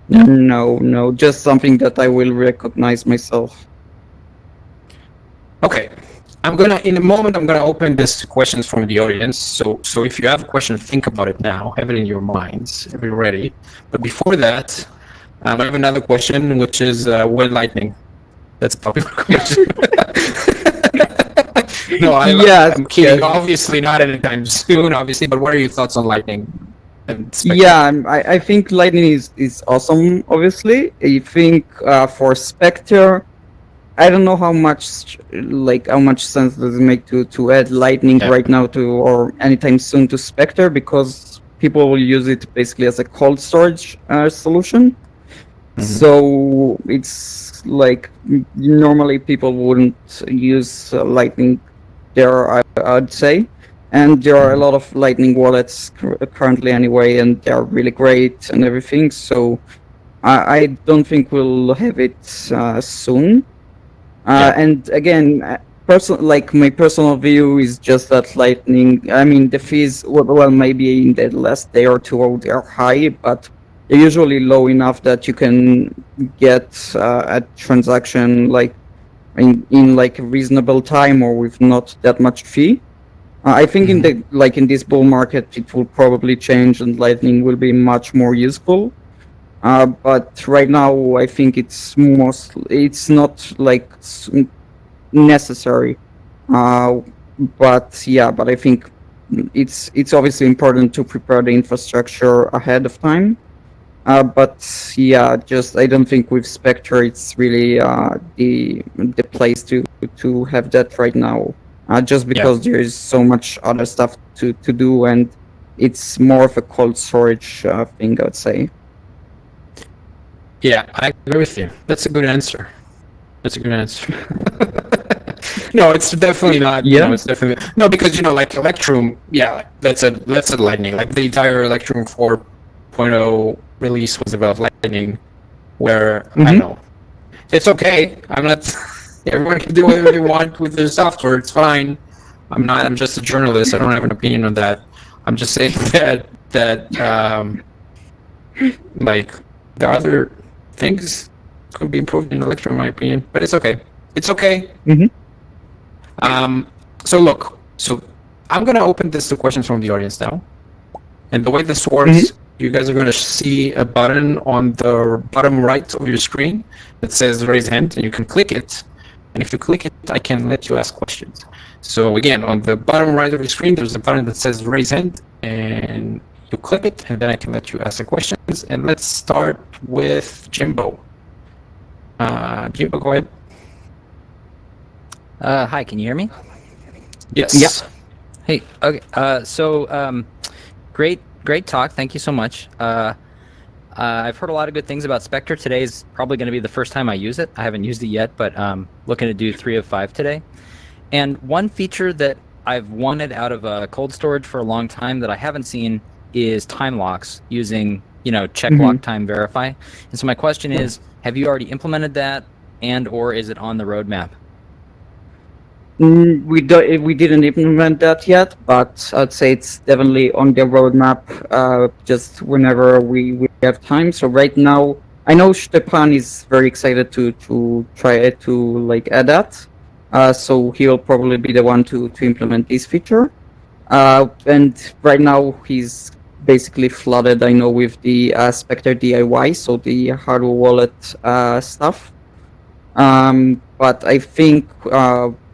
No, just something that I will recognize myself. Okay. In a moment, I'm gonna open this to questions from the audience. So if you have a question, think about it now. Have it in your minds. Be ready. But before that, I have another question, which is when lightning. That's a popular question. No, I'm kidding. yes. Obviously, not anytime soon. Obviously, but what are your thoughts on lightning? And Spectre? Yeah, I think Lightning is awesome. Obviously, I think for Spectre, I don't know how much sense does it make to add Lightning right now to or anytime soon to Spectre, because people will use it basically as a cold storage solution. So it's like normally people wouldn't use Lightning there, I'd say. And there are a lot of Lightning wallets currently anyway, and they are really great and everything. So I don't think we'll have it soon. And again, my personal view is just that Lightning. I mean, the fees, well, maybe in the last day or two they are high, but they're usually low enough that you can get a transaction like in like a reasonable time or with not that much fee. I think in this bull market it will probably change and Lightning will be much more useful. But right now I think it's not like necessary. But I think it's obviously important to prepare the infrastructure ahead of time. But yeah, just I don't think with Spectre it's really the place to have that right now. Just because there is so much other stuff to do, and it's more of a cold storage thing, I would say. Yeah, I agree with you. That's a good answer. No, it's definitely not. Yeah. It's definitely no, because like Electrum. Yeah, that's a Lightning. Like the entire Electrum 4.0 release was about Lightning, where I know it's okay. I'm not. Everyone can do whatever they want with their software. It's fine. I'm just a journalist. I don't have an opinion on that. I'm just saying that like the other things could be improved in Electrum, in my opinion. But it's okay. It's okay. So I'm gonna open this to questions from the audience now. And the way this works, you guys are gonna see a button on the bottom right of your screen that says raise hand, and you can click it. And if you click it, I can let you ask questions. So again, on the bottom right of your screen, there's a button that says raise hand, and you click it, and then I can let you ask the questions. And let's start with Jimbo. Jimbo, go ahead. Hi, can you hear me? Yes. Yeah. Hey, okay. So great talk. Thank you so much. I've heard a lot of good things about Spectre. Today is probably going to be the first time I use it. I haven't used it yet, but looking to do 3 of 5 today. And one feature that I've wanted out of cold storage for a long time that I haven't seen is time locks using, check lock time verify. And so my question is, have you already implemented that, and or is it on the roadmap? We didn't implement that yet, but I'd say it's definitely on the roadmap. Just whenever we have time. So right now, I know Stepan is very excited to try it to like add that. So he'll probably be the one to implement this feature. And right now he's basically flooded, I know, with the Specter DIY, so the hardware wallet stuff. But I think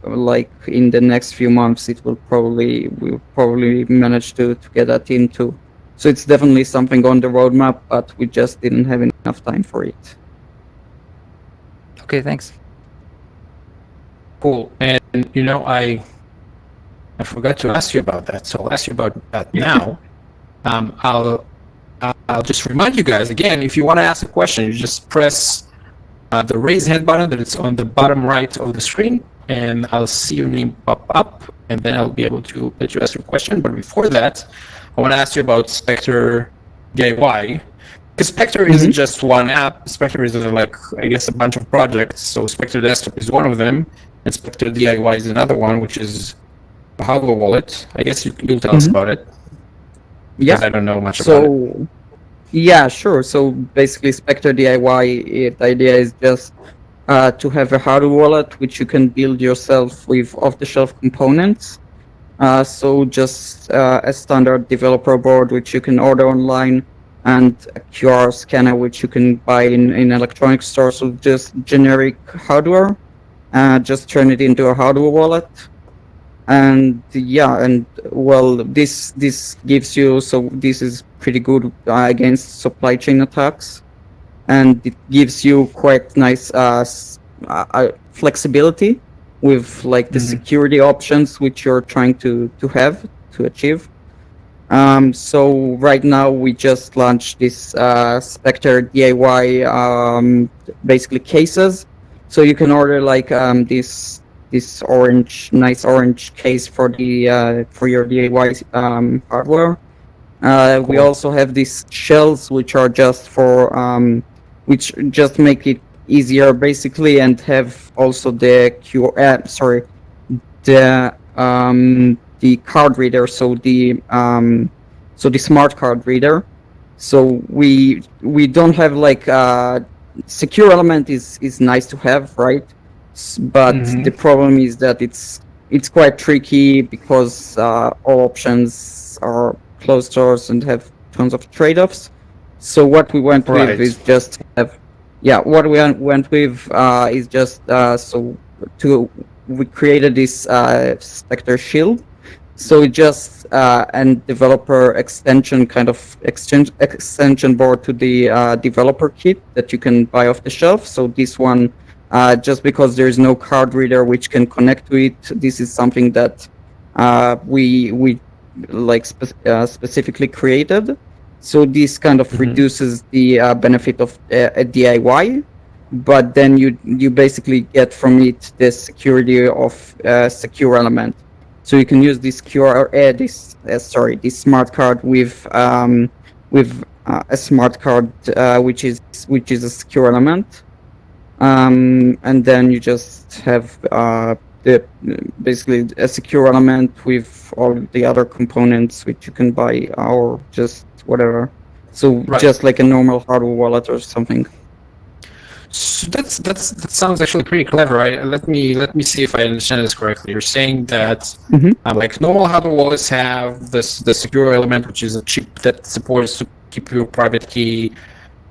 like in the next few months we'll probably manage to get that into. So it's definitely something on the roadmap, but we just didn't have enough time for it. Okay, thanks. Cool. And I forgot to ask you about that, so I'll ask you about that now. I'll just remind you guys again, if you want to ask a question, you just press the raise hand button that is on the bottom right of the screen, and I'll see your name pop up, and then I'll be able to let you ask your question. But before that, I want to ask you about Specter DIY, because Specter isn't just one app. Specter is like, I guess, a bunch of projects. So Specter Desktop is one of them, and Specter DIY is another one, which is a hardware wallet. I guess you'll tell us about it. Yeah, I don't know much about it. Yeah, sure. So basically, Specter DIY, the idea is just to have a hardware wallet which you can build yourself with off-the-shelf components. So just a standard developer board which you can order online, and a QR scanner which you can buy in electronic stores. So just generic hardware, just turn it into a hardware wallet. And yeah, and well, this gives you, so this is pretty good against supply chain attacks, and it gives you quite nice flexibility with like the security options which you're trying to achieve. So right now we just launched this Specter DIY basically cases, so you can order like this nice orange case for the for your DIY hardware. Cool. We also have these shells which are just for which just make it easier basically, and have also the the card reader, so the smart card reader. So we don't have like secure element is nice to have, right? But the problem is that it's quite tricky because all options are closed source and have tons of trade-offs. So what we went with is just have, what we went with is just we created this Specter Shield. So it just and developer extension kind of extension board to the developer kit that you can buy off the shelf. So this one, just because there is no card reader which can connect to it, this is something that we like specifically created. So this kind of reduces the benefit of a DIY, but then you basically get from it the security of secure element. So you can use this this smart card with a smart card which is a secure element, and then you just have basically a secure element with all the other components which you can buy or just whatever. So just like a normal hardware wallet or something. So that sounds actually pretty clever. Let me see if I understand this correctly. You're saying that like normal hardware wallets have the secure element, which is a chip that supports to keep your private key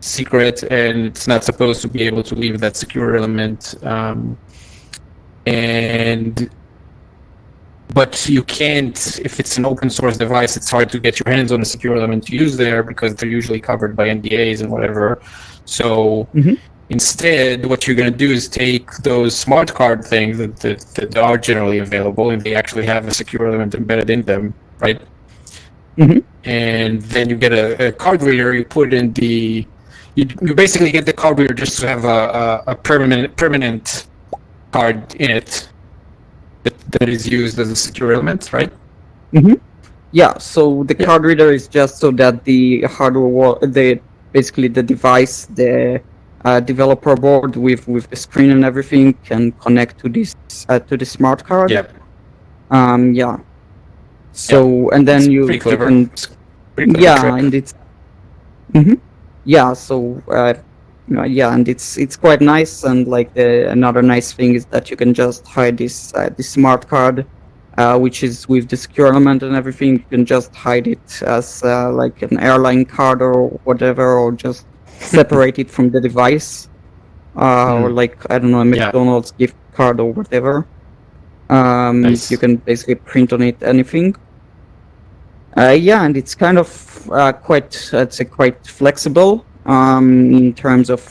secret, and it's not supposed to be able to leave that secure element. But you can't, if it's an open source device, it's hard to get your hands on a secure element to use there because they're usually covered by NDAs and whatever. So instead, what you're going to do is take those smart card things that are generally available, and they actually have a secure element embedded in them, right? And then you get a card reader, you put in you basically get the card reader just to have a permanent card in it that is used as a secure element, right? Yeah, so the card reader is just so that the hardware basically the device, the developer board with the screen and everything can connect to this to the smart card. Yeah. Yeah. So and then It's you, pretty you clever. can It's a pretty clever yeah, trick. and it's yeah. So yeah, and it's quite nice. And like another nice thing is that you can just hide this smart card, which is with the secure element and everything. You can just hide it as like an airline card or whatever, or just separate it from the device, or like I don't know, a Yeah. McDonald's gift card or whatever. Nice. You can basically print on it anything. Yeah, and it's kind of quite, I'd say, quite flexible in terms of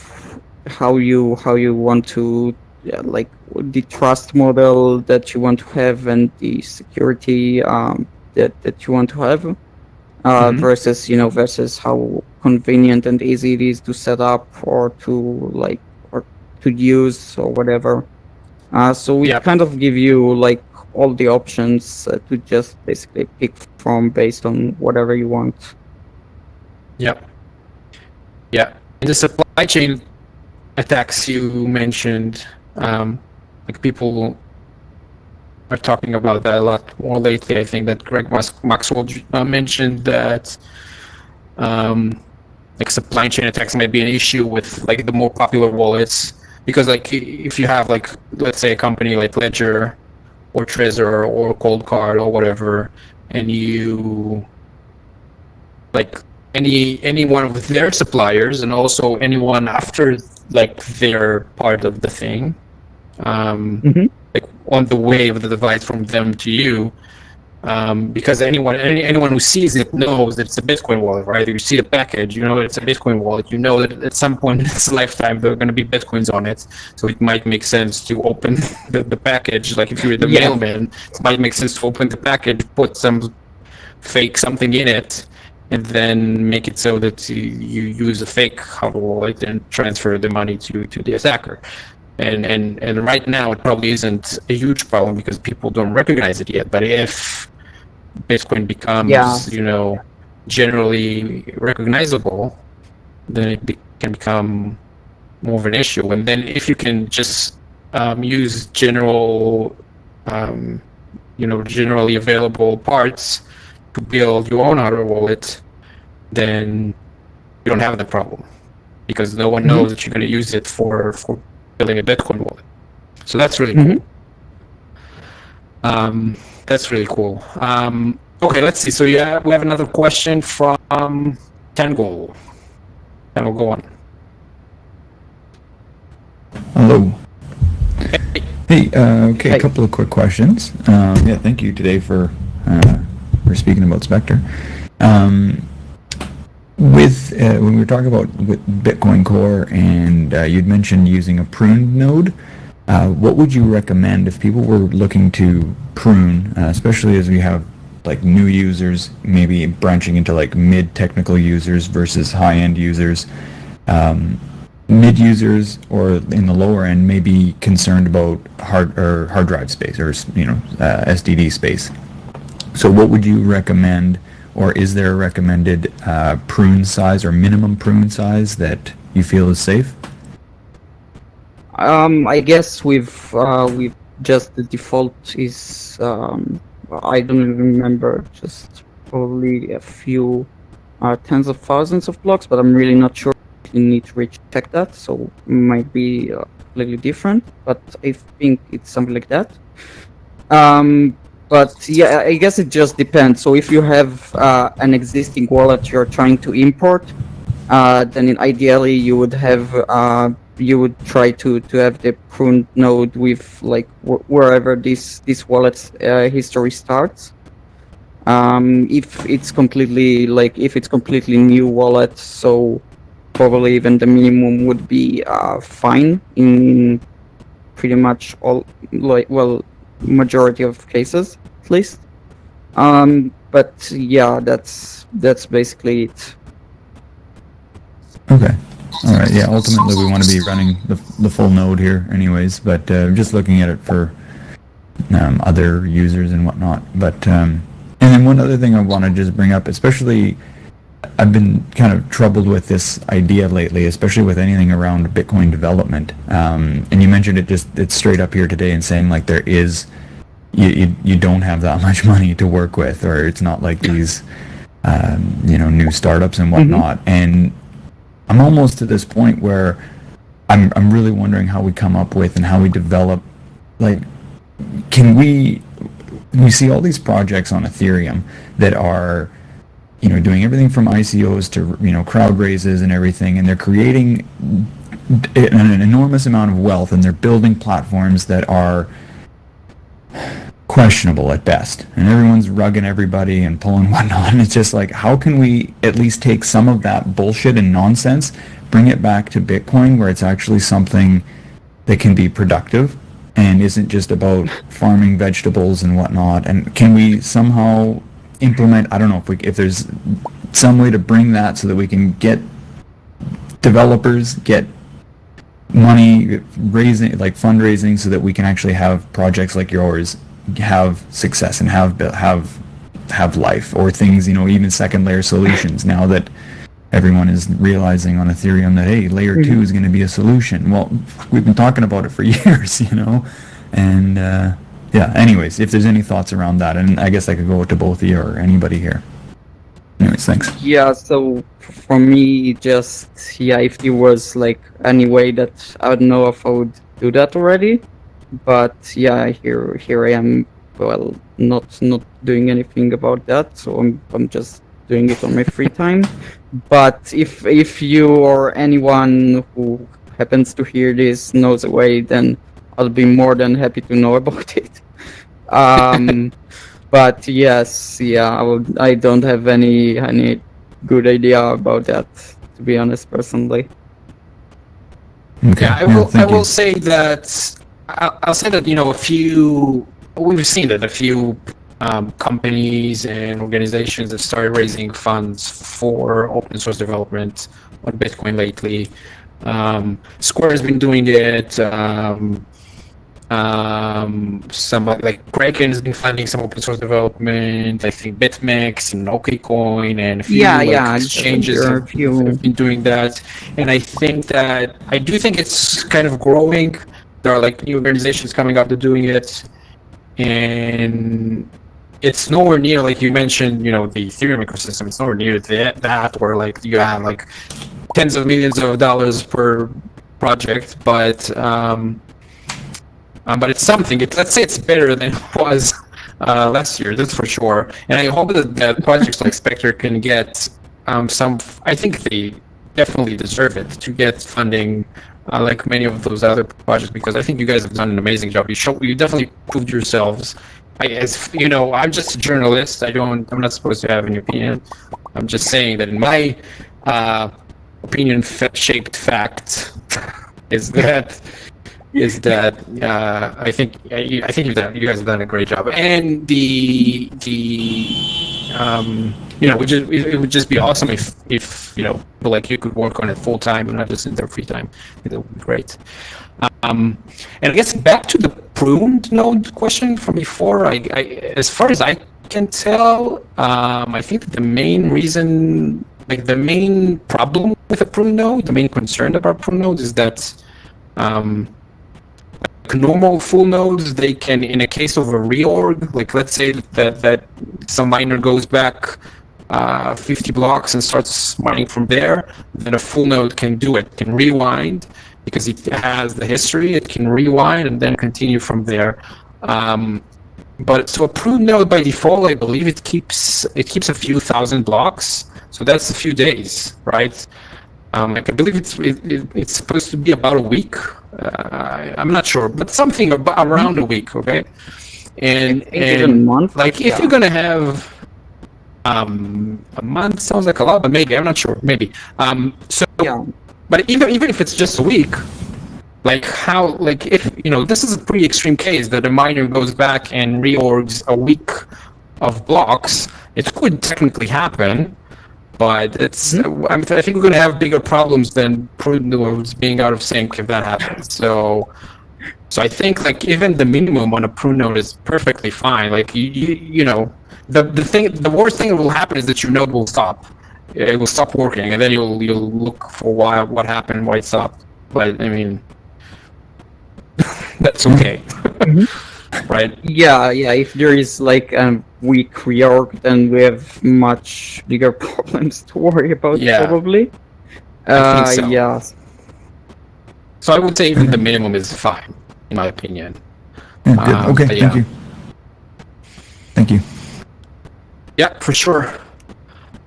how you want to, like the trust model that you want to have and the security that you want to have, versus versus how convenient and easy it is to set up or to use or whatever. So we Yep. kind of give you like all the options to just basically pick from based on whatever you want. Yep. Yeah. In the supply chain attacks you mentioned, like people are talking about that a lot more lately. I think that Greg Maxwell mentioned that like supply chain attacks might be an issue with like the more popular wallets, because like if you have like, let's say, a company like Ledger or Trezor or Cold Card or whatever, and you like any one of their suppliers and also anyone after like they're part of the thing, like on the way of the device from them to you, because anyone who sees it knows that it's a Bitcoin wallet, right? You see the package, you know it's a Bitcoin wallet. You know that at some point in its lifetime there are going to be Bitcoins on it, so it might make sense to open the package. Like if you're the mailman, it might make sense to open the package, put some fake something in it, and then make it so that you use a fake hardware wallet and transfer the money to the attacker. And right now it probably isn't a huge problem because people don't recognize it yet. But if Bitcoin becomes, generally recognizable, then it can become more of an issue. And then if you can just use generally available parts to build your own hardware wallet, then you don't have the problem because no one knows that you're going to use it for building a Bitcoin wallet. So that's really cool. That's really cool. Okay, let's see. So yeah, we have another question from Tangol. Tangol, go on. Hello. Hey, okay, a couple of quick questions. Yeah, thank you today for speaking about Specter. When we were talking about with Bitcoin Core and you'd mentioned using a prune node, what would you recommend if people were looking to prune, especially as we have like new users, maybe branching into like mid-technical users versus high-end users? Mid users or in the lower end may be concerned about hard drive space or SSD space. So what would you recommend, or is there a recommended prune size or minimum prune size that you feel is safe? I guess we've just the default is I don't even remember, just probably a few tens of thousands of blocks, but I'm really not sure. You need to recheck that, so it might be completely different, but I think it's something like that. But yeah, I guess it just depends. So if you have an existing wallet you're trying to import, then ideally you would have you would try to have the prune node with like wherever this wallet's history starts. If it's completely new wallet, so probably even the minimum would be fine in pretty much all, majority of cases at least. But yeah, that's basically it. Okay. All right. Yeah. Ultimately, we want to be running the full node here, anyways. But just looking at it for other users and whatnot. But and then one other thing I want to just bring up, especially I've been kind of troubled with this idea lately, especially with anything around Bitcoin development. And you mentioned it's straight up here today and saying like there is, you don't have that much money to work with, or it's not like these, new startups and whatnot. And I'm almost to this point where I'm really wondering how we come up with and how we develop, like, can we see all these projects on Ethereum that are, doing everything from ICOs to, crowd raises and everything, and they're creating an enormous amount of wealth, and they're building platforms that are questionable at best, and everyone's rugging everybody and pulling whatnot, and it's just like, how can we at least take some of that bullshit and nonsense, bring it back to Bitcoin where it's actually something that can be productive and isn't just about farming vegetables and whatnot? And can we somehow implement, I don't know if there's some way to bring that so that we can get developers, get money, raising, like fundraising, so that we can actually have projects like yours have success and have life, or things, even second layer solutions, now that everyone is realizing on Ethereum that, hey, layer 2 is going to be a solution. Well, we've been talking about it for years, and anyways, if there's any thoughts around that, and I guess I could go to both of you or anybody here. Anyways, thanks. Yeah, so for me, if there was like any way that I don't know if I would do that already, but yeah, here I am. Well, not doing anything about that, so I'm just doing it on my free time. But if you or anyone who happens to hear this knows a way, then I'll be more than happy to know about it. But yes, I don't have any good idea about that, to be honest, personally. Okay. Yeah, I will say that I'll say that we've seen that a few companies and organizations have started raising funds for open source development on Bitcoin lately. Square has been doing it. Somebody like Kraken has been funding some open source development. I think BitMEX and OKCoin and a few exchanges have been doing that. And I do think it's kind of growing. There are like new organizations coming up to doing it, and it's nowhere near, like you mentioned, the Ethereum ecosystem. It's nowhere near that where like you have like tens of millions of dollars per project, but it's something. Let's say it's better than it was last year. That's for sure. And I hope that projects like Specter can get some. I think they definitely deserve it to get funding. Like many of those other projects, because I think you guys have done an amazing job. You definitely proved yourselves. I'm just a journalist. I'm not supposed to have an opinion. I'm just saying that in my opinion-shaped fact is that I think you guys have done a great job. And it would just be awesome if people like you could work on it full time and not just in their free time. I think that would be great. And I guess back to the pruned node question from before, as far as I can tell, I think that the main reason, like the main problem with a pruned node, the main concern about pruned nodes is that normal full nodes, they can, in a case of a reorg, like let's say that some miner goes back 50 blocks and starts mining from there, then a full node can do it, can rewind, because it has the history, it can rewind and then continue from there. But so a pruned node by default, I believe it keeps a few thousand blocks, so that's a few days, right? I believe it's supposed to be about a week. I'm not sure, but something around a week, okay? And a month. Like if you're gonna have a month, sounds like a lot, but maybe I'm not sure. Maybe. But even if it's just a week, if this is a pretty extreme case that a miner goes back and reorgs a week of blocks, it could technically happen. But I think we're going to have bigger problems than pruned nodes being out of sync if that happens. So I think like even the minimum on a pruned node is perfectly fine. Like the worst thing that will happen is that your node will stop, it will stop working, and then you'll look for what happened, why it stopped. But I mean, that's okay, right? Yeah, if there is like a weak reorg, then we have much bigger problems to worry about, Yeah. probably. I think so. Yeah. So I would say even the minimum is fine, in my opinion. Yeah, good. Okay, but yeah. thank you. Thank you. Yeah, for sure.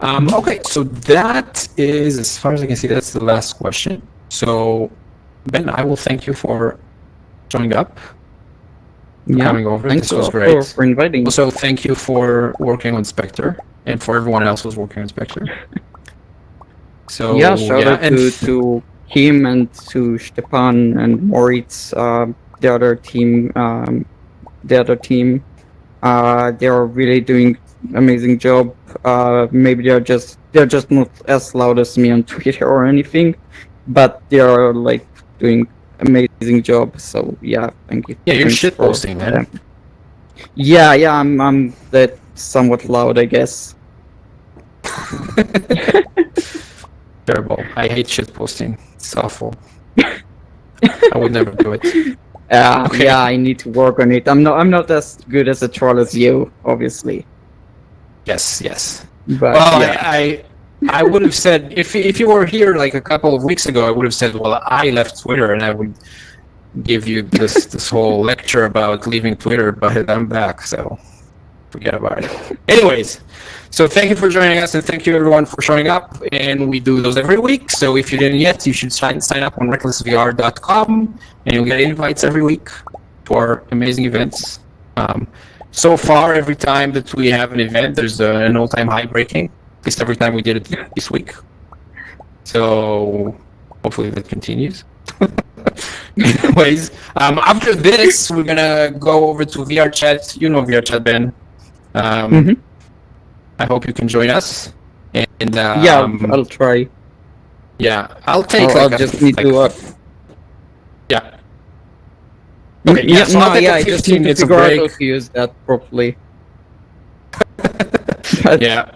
Okay, so that is, as far as I can see, that's the last question. So, Ben, I will thank you for showing up, coming over. Thanks This was a lot great. for inviting. Also, thank you for working on Spectre, and for everyone else who's working on Spectre. So Yeah, shout out and to him and to Stepan and Moritz, the other team. They are really doing amazing job. Maybe they're just not as loud as me on Twitter or anything, but they are like doing amazing job. So yeah, thank you. Yeah, you're Thanks shit for posting, man. them. Yeah, I'm that somewhat loud, I guess. Terrible. I hate shit posting. It's awful. I would never do it. Okay. Yeah, I need to work on it. I'm not as good as a troll as you, obviously. Yes. But Well, yeah. I would have said if you were here like a couple of weeks ago, I would have said, well, I left Twitter, and I would give you this whole lecture about leaving Twitter, but I'm back, so forget about it. Anyways, so thank you for joining us, and thank you everyone for showing up. And we do those every week. So if you didn't yet, you should sign up on recklessvr.com, and you'll get invites every week to our amazing events. So far, every time that we have an event, there's an all-time high breaking. At least every time we did it this week. So hopefully that continues. Anyways, after this, we're gonna go over to VR chat. You know VR chat, Ben. I hope you can join us. And Yeah, I'll try. Yeah, I'll take. I'll just need to. Yeah. Okay. Yeah. So I'll take I a just 15 need to minutes of figure out break. how to use that properly. Yeah.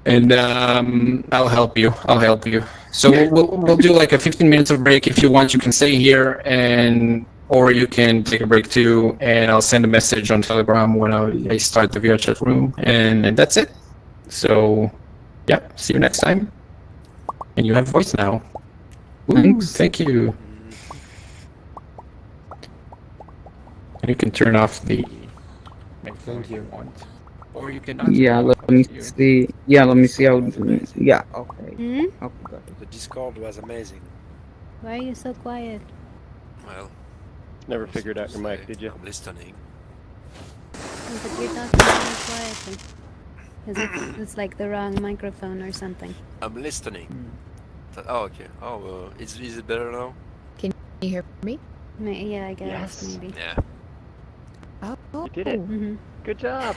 And I'll help you. So we'll do like a 15 minutes of break. If you want, you can stay here, or you can take a break too. And I'll send a message on Telegram when I start the VR chat room, and that's it. So yeah, see you next time. And you have voice now. Ooh, Thanks. thank you. And you can turn off the microphone if you want. Or you can. Yeah, let me see. Yeah, let me see how. Yeah, okay. Hmm? Okay, got it. The Discord was amazing. Why are you so quiet? Well, Never figured out your mic, did you? I'm listening. Oh, but you're talking very quietly. It's like the wrong microphone or something. I'm listening. Oh, okay. Oh, is it better now? Can you hear me? Yeah, I guess Yes. maybe. Yeah. Oh, You did it. Mm-hmm. Good job.